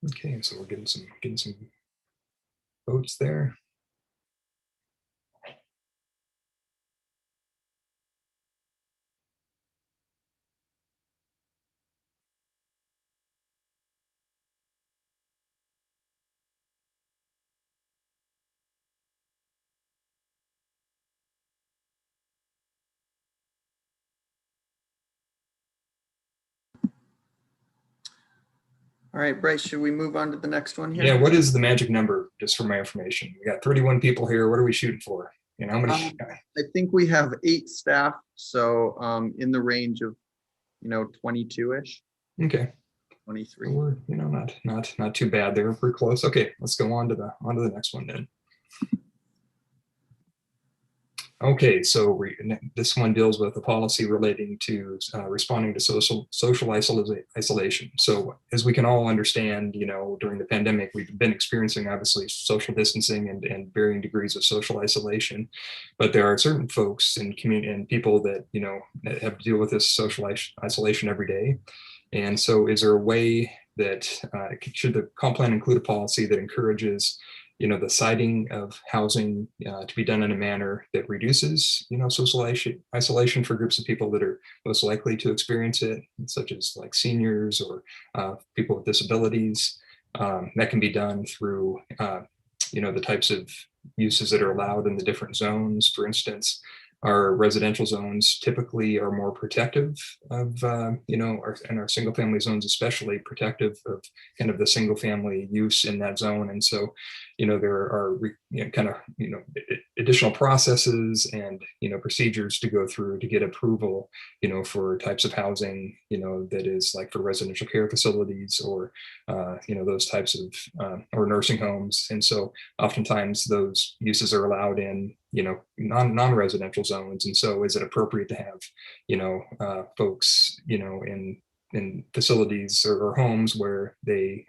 Okay, so we're getting some votes there. All right, Bryce, should we move on to the next one here? Yeah, what is the magic number, just for my information? We got 31 people here. What are we shooting for? How many? I think we have 8 staff, so in the range of 22-ish. Okay. 23. So we're not too bad there. We're close. Okay, let's go on to the next one then. Okay, so this one deals with a policy relating to responding to social isolation. So as we can all understand, during the pandemic, we've been experiencing obviously social distancing and varying degrees of social isolation, but there are certain folks and community and people that that have to deal with this social isolation every day. And so, is there a way that should the comp plan include a policy that encourages the siting of housing to be done in a manner that reduces, social isolation for groups of people that are most likely to experience it, such as like seniors or people with disabilities. That can be done through, the types of uses that are allowed in the different zones. For instance, our residential zones typically are more protective of, and our single family zones especially protective of kind of the single family use in that zone. And so, there are additional processes and procedures to go through to get approval, for types of housing, that is like for residential care facilities or those types of or nursing homes. And so oftentimes those uses are allowed in non-residential zones. And so is it appropriate to have folks in facilities or homes where they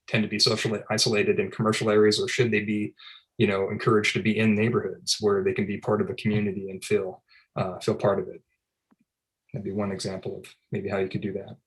tend to be socially isolated in commercial areas, or should they be encouraged to be in neighborhoods where they can be part of a community and feel part of it? That'd be one example of maybe how you could do that.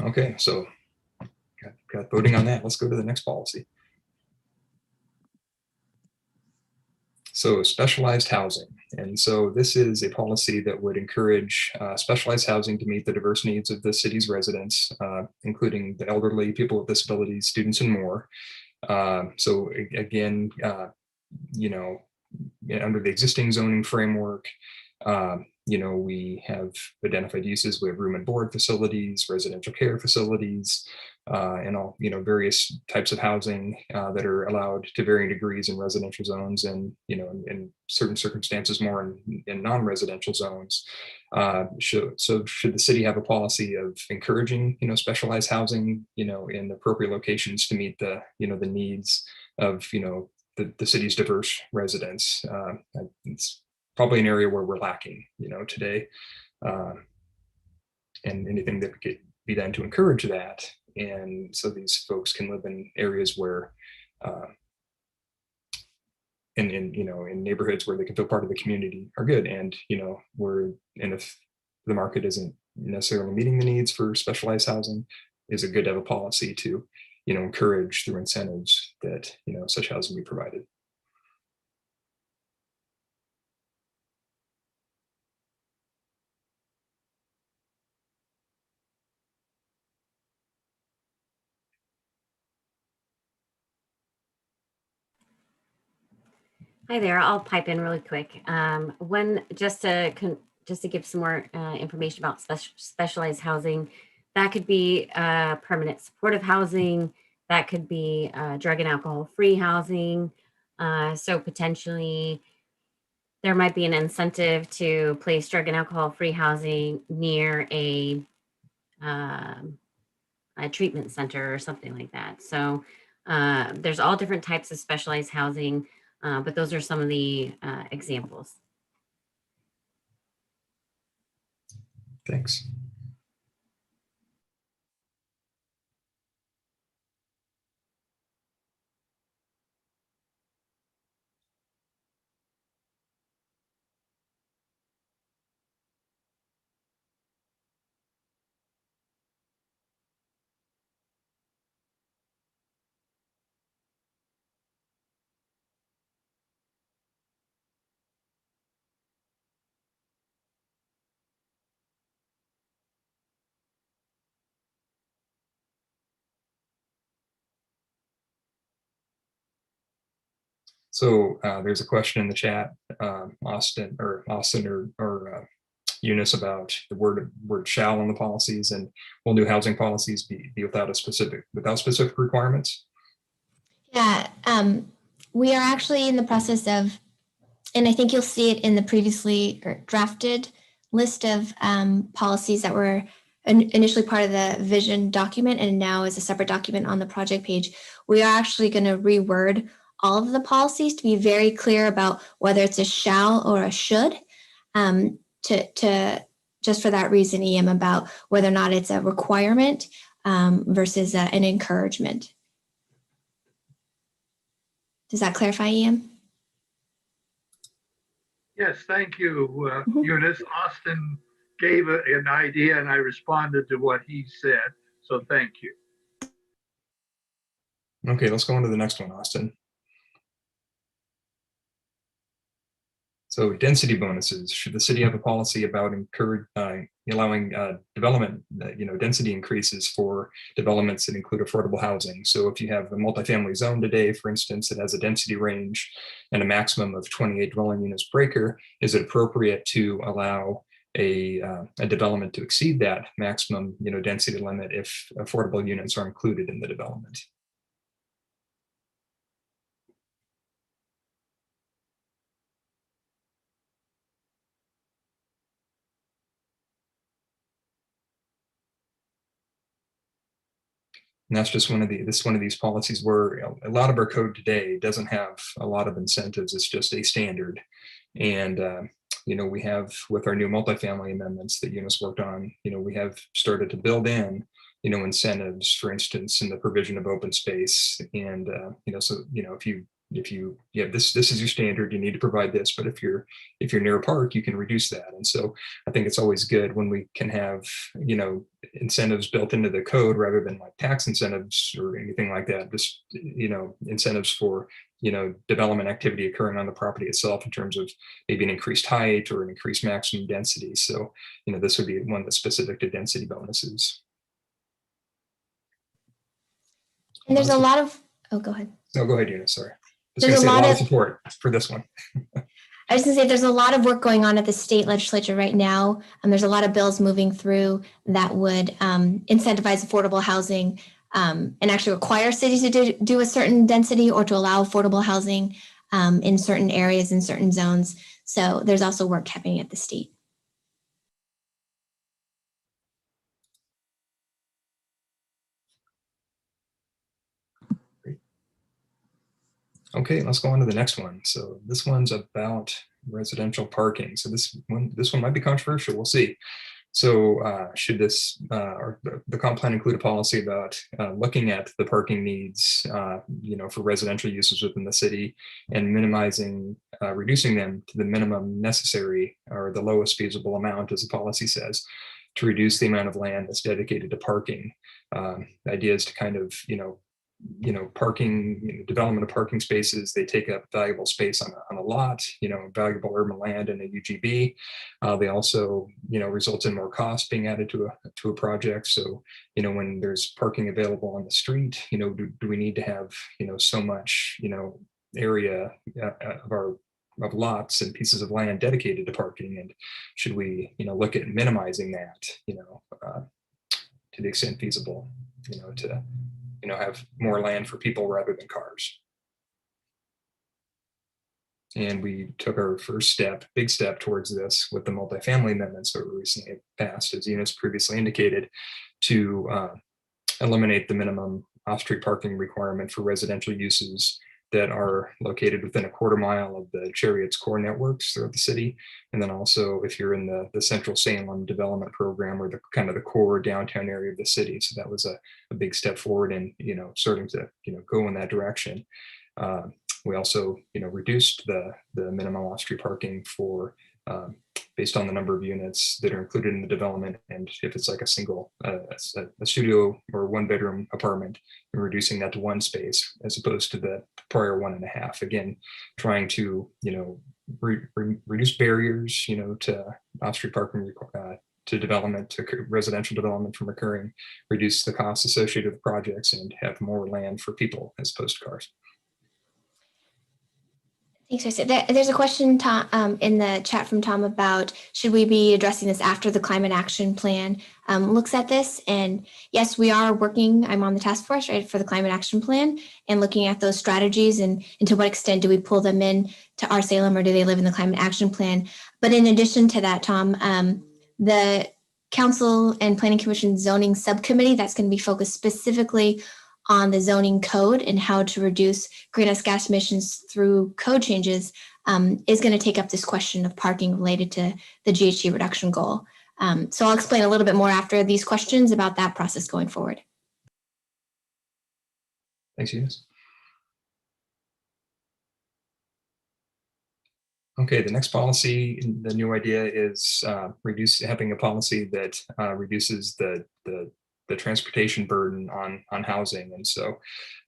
Okay, so got voting on that. Let's go to the next policy. So specialized housing. And so this is a policy that would encourage specialized housing to meet the diverse needs of the city's residents, including the elderly, people with disabilities, students, and more. So again, under the existing zoning framework, we have identified uses. We have room and board facilities, residential care facilities, and all, various types of housing that are allowed to varying degrees in residential zones, and, in certain circumstances more in non-residential zones. So should the city have a policy of encouraging, specialized housing, in appropriate locations to meet the needs of, the city's diverse residents? It's probably an area where we're lacking, today. And anything that could be done to encourage that. And so these folks can live in areas where, in neighborhoods where they can feel part of the community are good. And, if the market isn't necessarily meeting the needs for specialized housing, is it good to have a policy to, encourage through incentives that, such housing be provided. Hi there, I'll pipe in really quick. Just to give some more information about specialized housing, that could be permanent supportive housing, that could be drug and alcohol free housing. So potentially there might be an incentive to place drug and alcohol free housing near a treatment center or something like that. So there's all different types of specialized housing. But those are some of the examples. Thanks. So there's a question in the chat, Austin or Eunice, about the word shall in the policies, and will new housing policies be without specific requirements? Yeah, we are actually in the process of, and I think you'll see it in the previously drafted list of policies that were initially part of the vision document and now is a separate document on the project page. We are actually going to reword all of the policies to be very clear about whether it's a shall or a should, to just for that reason, EM, about whether or not it's a requirement versus an encouragement. Does that clarify, EM? Yes, thank you, Mhm. Eunice. Austin gave an idea and I responded to what he said, so thank you. Okay, let's go on to the next one, Austin. So density bonuses. Should the city have a policy about allowing development, density increases for developments that include affordable housing? So if you have a multifamily zone today, for instance, that has a density range and a maximum of 28 dwelling units per acre, is it appropriate to allow a development to exceed that maximum, density limit if affordable units are included in the development? And that's just one of these policies where a lot of our code today doesn't have a lot of incentives. It's just a standard. And, we have, with our new multifamily amendments that Eunice worked on, we have started to build in, incentives, for instance, in the provision of open space. And, if you this is your standard, you need to provide this, but if you're near a park, you can reduce that. And so I think it's always good when we can have, incentives built into the code rather than like tax incentives or anything like that. Just, incentives for, development activity occurring on the property itself in terms of maybe an increased height or an increased maximum density. So, this would be one that's specific to density bonuses. And there's a lot of, oh, go ahead. No, go ahead, Eunice, sorry. There's a a lot lot of of support for this one. I was going to say there's a lot of work going on at the state legislature right now, and there's a lot of bills moving through that would incentivize affordable housing and actually require cities to do a certain density or to allow affordable housing in certain areas, in certain zones. So there's also work happening at the state. Okay, let's go on to the next one. So this one's about residential parking. So this one might be controversial. We'll see. So should this or the comp plan include a policy about looking at the parking needs, for residential uses within the city and minimizing, reducing them to the minimum necessary or the lowest feasible amount, as the policy says, to reduce the amount of land that's dedicated to parking. The idea is to kind of, parking, development of parking spaces, they take up valuable space on a lot, valuable urban land in a UGB. They also, result in more cost being added to a project. So, when there's parking available on the street, do we need to have, so much, area of lots and pieces of land dedicated to parking? And should we, look at minimizing that, to the extent feasible, to have more land for people rather than cars. And we took our first big step towards this with the multifamily amendments that were recently passed, as Eunice previously indicated, to eliminate the minimum off-street parking requirement for residential uses that are located within a quarter mile of the Chariot's core networks throughout the city. And then also if you're in the central Salem development program or the kind of the core downtown area of the city. So that was a big step forward in, starting to, go in that direction. We also, reduced the minimum off-street parking for based on the number of units that are included in the development. And if it's like a single, a studio or one bedroom apartment, and reducing that to one space as opposed to the prior 1.5. Again, trying to, reduce barriers, to off-street parking, to development, to residential development from occurring, reduce the costs associated with projects, and have more land for people as opposed to cars. Thanks, Chris. There's a question, Tom, in the chat from Tom about should we be addressing this after the climate action plan looks at this? And yes, we are working. I'm on the task force, right, for the climate action plan and looking at those strategies and to what extent do we pull them in to our Salem or do they live in the climate action plan? But in addition to that, Tom, the Council and Planning Commission zoning subcommittee that's going to be focused specifically on the zoning code and how to reduce greenhouse gas emissions through code changes is going to take up this question of parking related to the GHG reduction goal. So I'll explain a little bit more after these questions about that process going forward. Thanks, Eunice. Okay, the next policy, the new idea is having a policy that reduces the transportation burden on housing. And so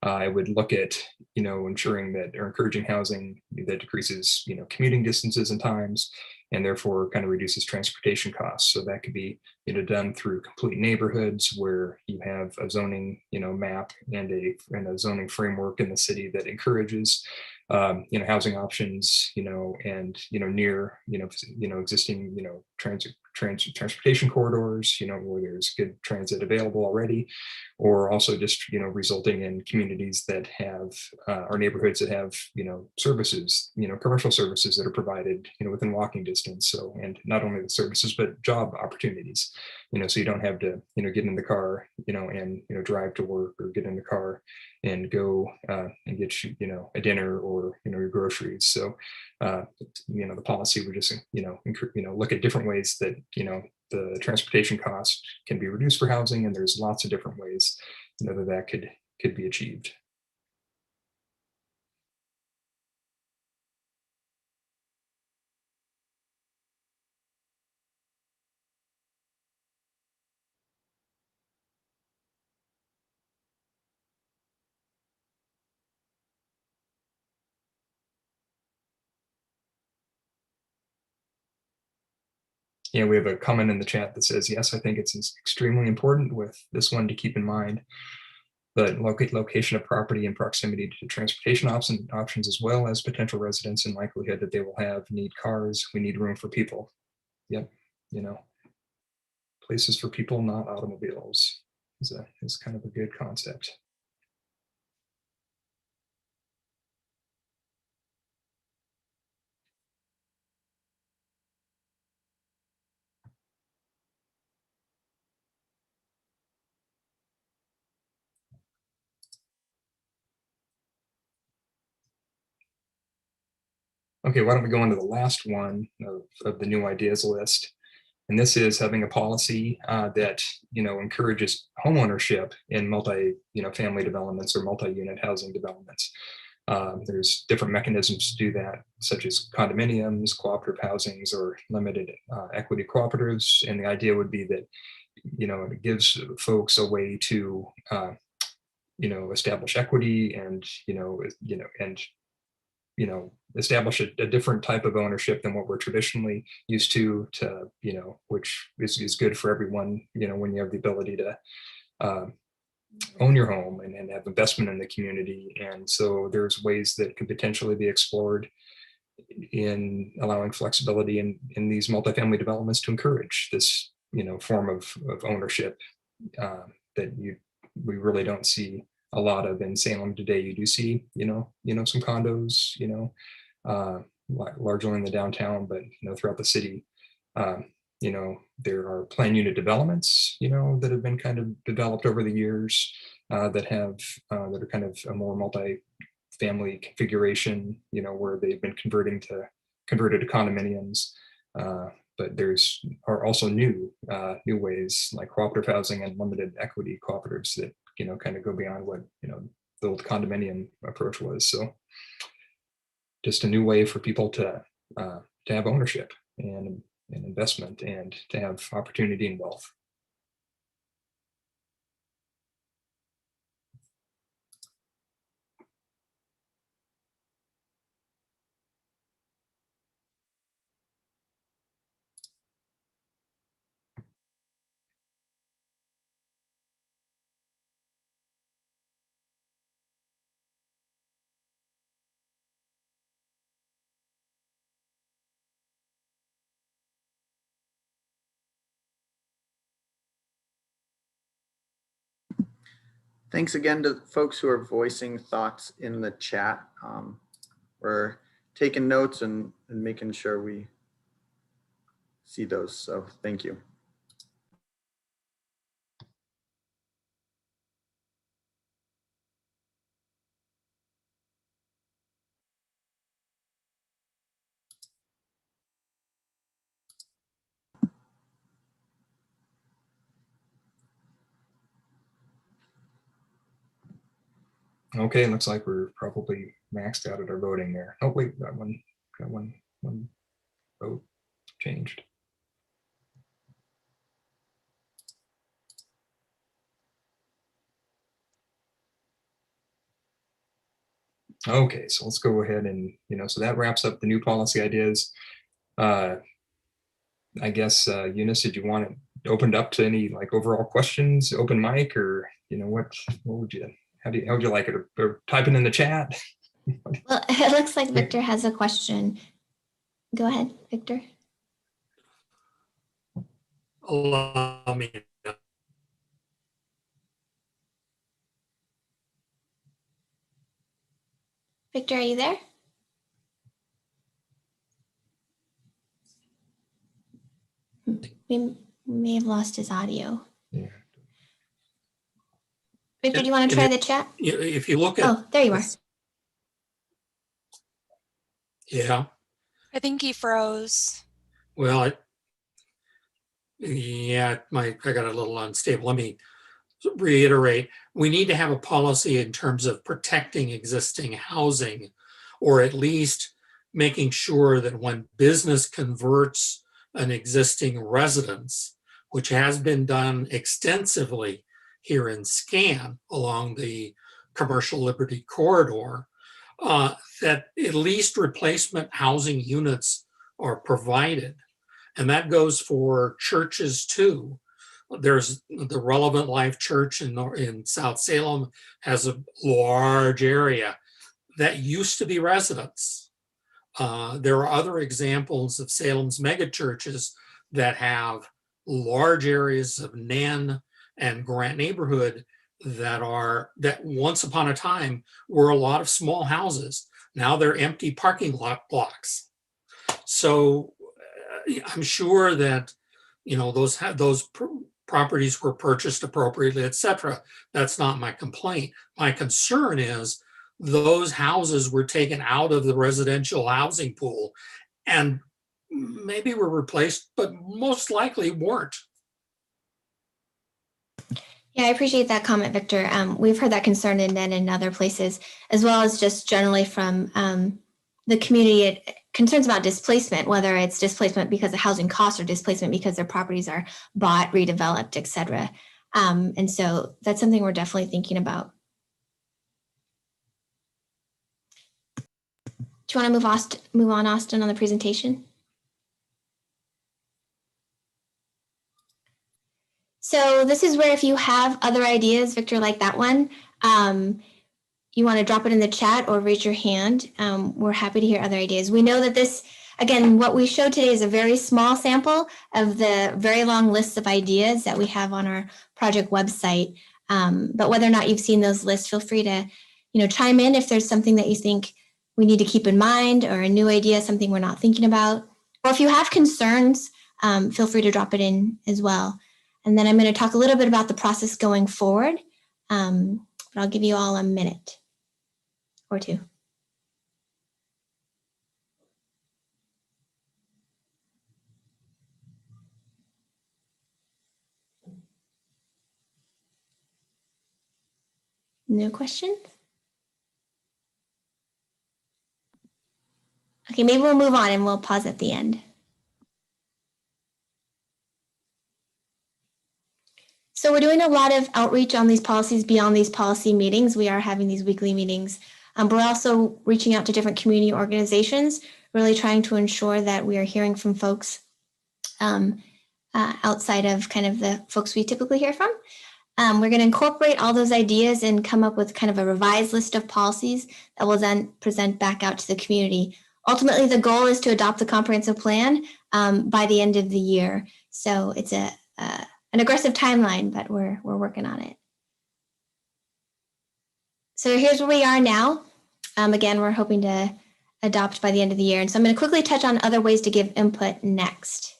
I would look at, ensuring that or encouraging housing that decreases, commuting distances and times, and therefore kind of reduces transportation costs. So that could be, done through complete neighborhoods where you have a zoning, map and a zoning framework in the city that encourages housing options, and near, existing, transportation corridors, where there's good transit available already, or also just, resulting in communities that have, or neighborhoods that have, services, commercial services that are provided, within walking distance. So, and not only the services, but job opportunities, so you don't have to, get in the car, and, drive to work or get in the car and go and get, a dinner or, your groceries. So, the policy would just, look at different ways that, the transportation cost can be reduced for housing. And there's lots of different ways, that could be achieved. Yeah, we have a comment in the chat that says, yes, I think it's extremely important with this one to keep in mind. but location of property and proximity to transportation options, as well as potential residents and likelihood that they will need cars. We need room for people. Yep, places for people, not automobiles, is kind of a good concept. Okay, why don't we go into the last one of the new ideas list? And this is having a policy that encourages homeownership in family developments or multi-unit housing developments. There's different mechanisms to do that, such as condominiums, cooperative housings, or limited equity cooperatives. And the idea would be that it gives folks a way to establish equity and establish a different type of ownership than what we're traditionally used to which is good for everyone, when you have the ability to own your home and have investment in the community. And so there's ways that could potentially be explored in allowing flexibility in these multifamily developments to encourage this, form of ownership that we really don't see a lot of in Salem today. You do see, some condos, largely in the downtown, but throughout the city, there are planned unit developments, that have been kind of developed over the years that are kind of a more multi-family configuration, where they've been converted to condominiums. But are also new ways like cooperative housing and limited equity cooperatives that kind of go beyond what the old condominium approach was. So just a new way for people to have ownership and investment and to have opportunity and wealth. Thanks again to folks who are voicing thoughts in the chat. We're taking notes and making sure we see those. So thank you. Okay, looks like we're probably maxed out at our voting there. Oh wait, got one vote changed. Okay, so let's go ahead and, so that wraps up the new policy ideas. I guess, Eunice, did you want it opened up to any like overall questions, open mic, or, what would you, how would you like it? Or type it in the chat? Well, it looks like Victor has a question. Go ahead, Victor. Allow me. Victor, are you there? We may have lost his audio. Yeah. Victor, do you want to try the chat? If you look at, Oh, there you are. yeah, I think he froze. well, I got a little unstable. Let me reiterate. We need to have a policy in terms of protecting existing housing, or at least making sure that when business converts an existing residence, which has been done extensively here in Scan along the Commercial Liberty Corridor, that at least replacement housing units are provided. And that goes for churches too. There's the Relevant Life Church in South Salem has a large area that used to be residents. There are other examples of Salem's mega churches that have large areas of Nan and Grant neighborhood that once upon a time were a lot of small houses. Now they're empty parking lot blocks. So I'm sure that, you know, those properties were purchased appropriately, etc. That's not my complaint. My concern is those houses were taken out of the residential housing pool and maybe were replaced, but most likely weren't. Yeah, I appreciate that comment, Victor. We've heard that concern in other places, as well as just generally from the community. Concerns about displacement, whether it's displacement because of housing costs or displacement because their properties are bought, redeveloped, et cetera. And so that's something we're definitely thinking about. Do you want to move on, Austin, on the presentation? So this is where if you have other ideas, Victor, like that one, you want to drop it in the chat or raise your hand. We're happy to hear other ideas. We know that this, again, what we showed today is a very small sample of the very long lists of ideas that we have on our project website. But whether or not you've seen those lists, feel free to, chime in if there's something that you think we need to keep in mind or a new idea, something we're not thinking about. Or if you have concerns, feel free to drop it in as well. And then I'm going to talk a little bit about the process going forward, but I'll give you all a minute or two. No questions? Okay, maybe we'll move on and we'll pause at the end. So we're doing a lot of outreach on these policies beyond these policy meetings. We are having these weekly meetings. But we're also reaching out to different community organizations, really trying to ensure that we are hearing from folks outside of kind of the folks we typically hear from. We're going to incorporate all those ideas and come up with kind of a revised list of policies that we'll then present back out to the community. Ultimately, the goal is to adopt the comprehensive plan by the end of the year. So it's an aggressive timeline, but we're working on it. So here's where we are now. Again, we're hoping to adopt by the end of the year. And so I'm going to quickly touch on other ways to give input next.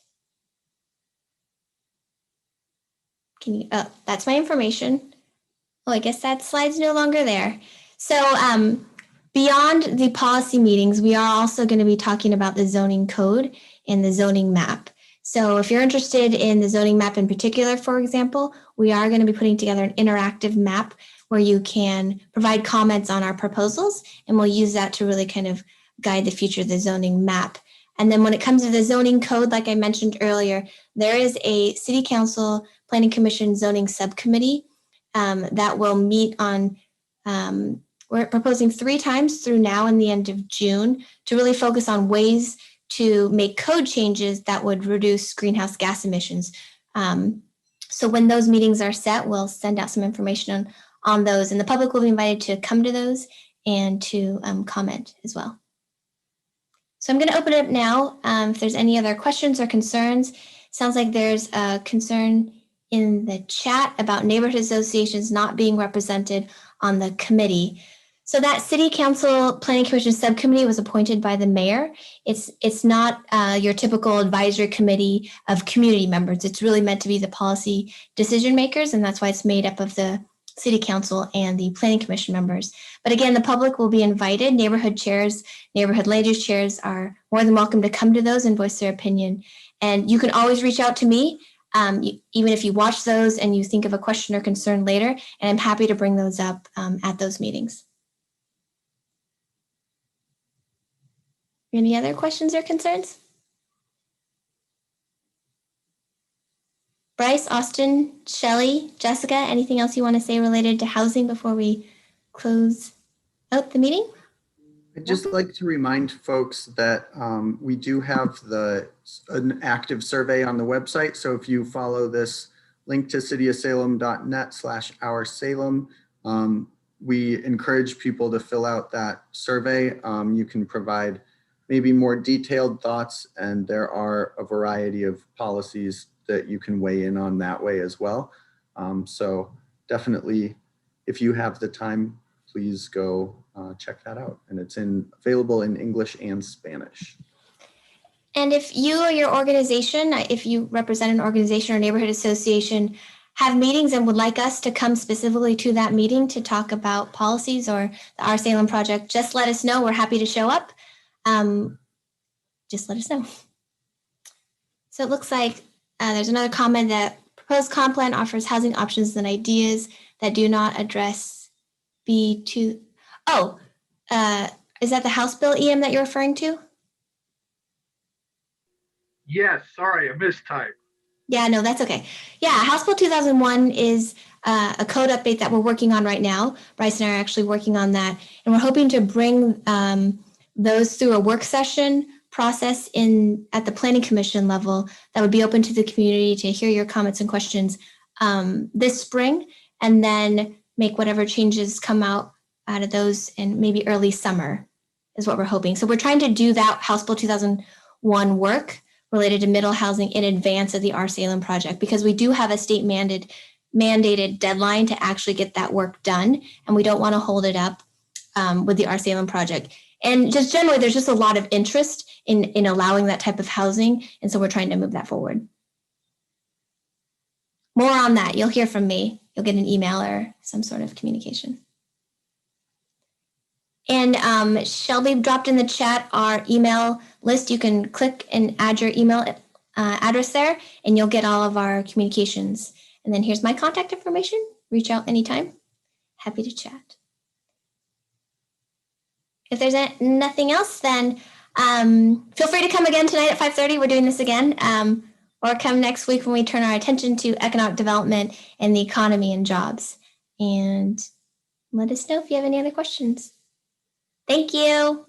Oh, that's my information. Oh, I guess that slide's no longer there. So beyond the policy meetings, we are also going to be talking about the zoning code and the zoning map. So if you're interested in the zoning map in particular, for example, we are going to be putting together an interactive map where you can provide comments on our proposals, and we'll use that to really kind of guide the future of the zoning map. And then when it comes to the zoning code, like I mentioned earlier, there is a City Council Planning Commission zoning subcommittee that will meet on, we're proposing 3 times through now and the end of June to really focus on ways to make code changes that would reduce greenhouse gas emissions. So when those meetings are set, we'll send out some information on those, and the public will be invited to come to those and to comment as well. So I'm going to open it up now. If there's any other questions or concerns, sounds like there's a concern in the chat about neighborhood associations not being represented on the committee. So that City Council Planning Commission subcommittee was appointed by the mayor. It's not your typical advisory committee of community members. It's really meant to be the policy decision makers, and that's why it's made up of the City Council and the Planning Commission members. But again, the public will be invited. Neighborhood chairs, neighborhood land use chairs are more than welcome to come to those and voice their opinion. And you can always reach out to me, even if you watch those and you think of a question or concern later, and I'm happy to bring those up at those meetings. Any other questions or concerns? Bryce, Austin, Shelley, Jessica, anything else you want to say related to housing before we close out the meeting? I'd just like to remind folks that we do have an active survey on the website. So if you follow this link to cityofsalem.net/OurSalem. We encourage people to fill out that survey. You can provide maybe more detailed thoughts, and there are a variety of policies that you can weigh in on that way as well. So definitely, if you have the time, please go check that out. And it's available in English and Spanish. And if you or your organization, if you represent an organization or neighborhood association, have meetings and would like us to come specifically to that meeting to talk about policies or the Our Salem Project, just let us know. We're happy to show up. Just let us know. So it looks like there's another comment that proposed comp plan offers housing options and ideas that do not address B2. Oh, is that the House Bill EM that you're referring to? Yes, sorry, I mistyped. Yeah, no, that's okay. Yeah, House Bill 2001 is a code update that we're working on right now. Bryce and I are actually working on that, and we're hoping to bring those through a work session process at the Planning Commission level that would be open to the community to hear your comments and questions this spring, and then make whatever changes come out of those in maybe early summer is what we're hoping. So we're trying to do that House Bill 2001 work related to middle housing in advance of the Our Salem project, because we do have a state mandated deadline to actually get that work done, and we don't want to hold it up with the Our Salem project. And just generally, there's just a lot of interest in allowing that type of housing, and so we're trying to move that forward. More on that, you'll hear from me. You'll get an email or some sort of communication. And Shelby dropped in the chat our email list. You can click and add your email address there, and you'll get all of our communications. And then here's my contact information. Reach out anytime. Happy to chat. If there's nothing else, then feel free to come again tonight at 5:30. We're doing this again. Or come next week when we turn our attention to economic development and the economy and jobs. And let us know if you have any other questions. Thank you.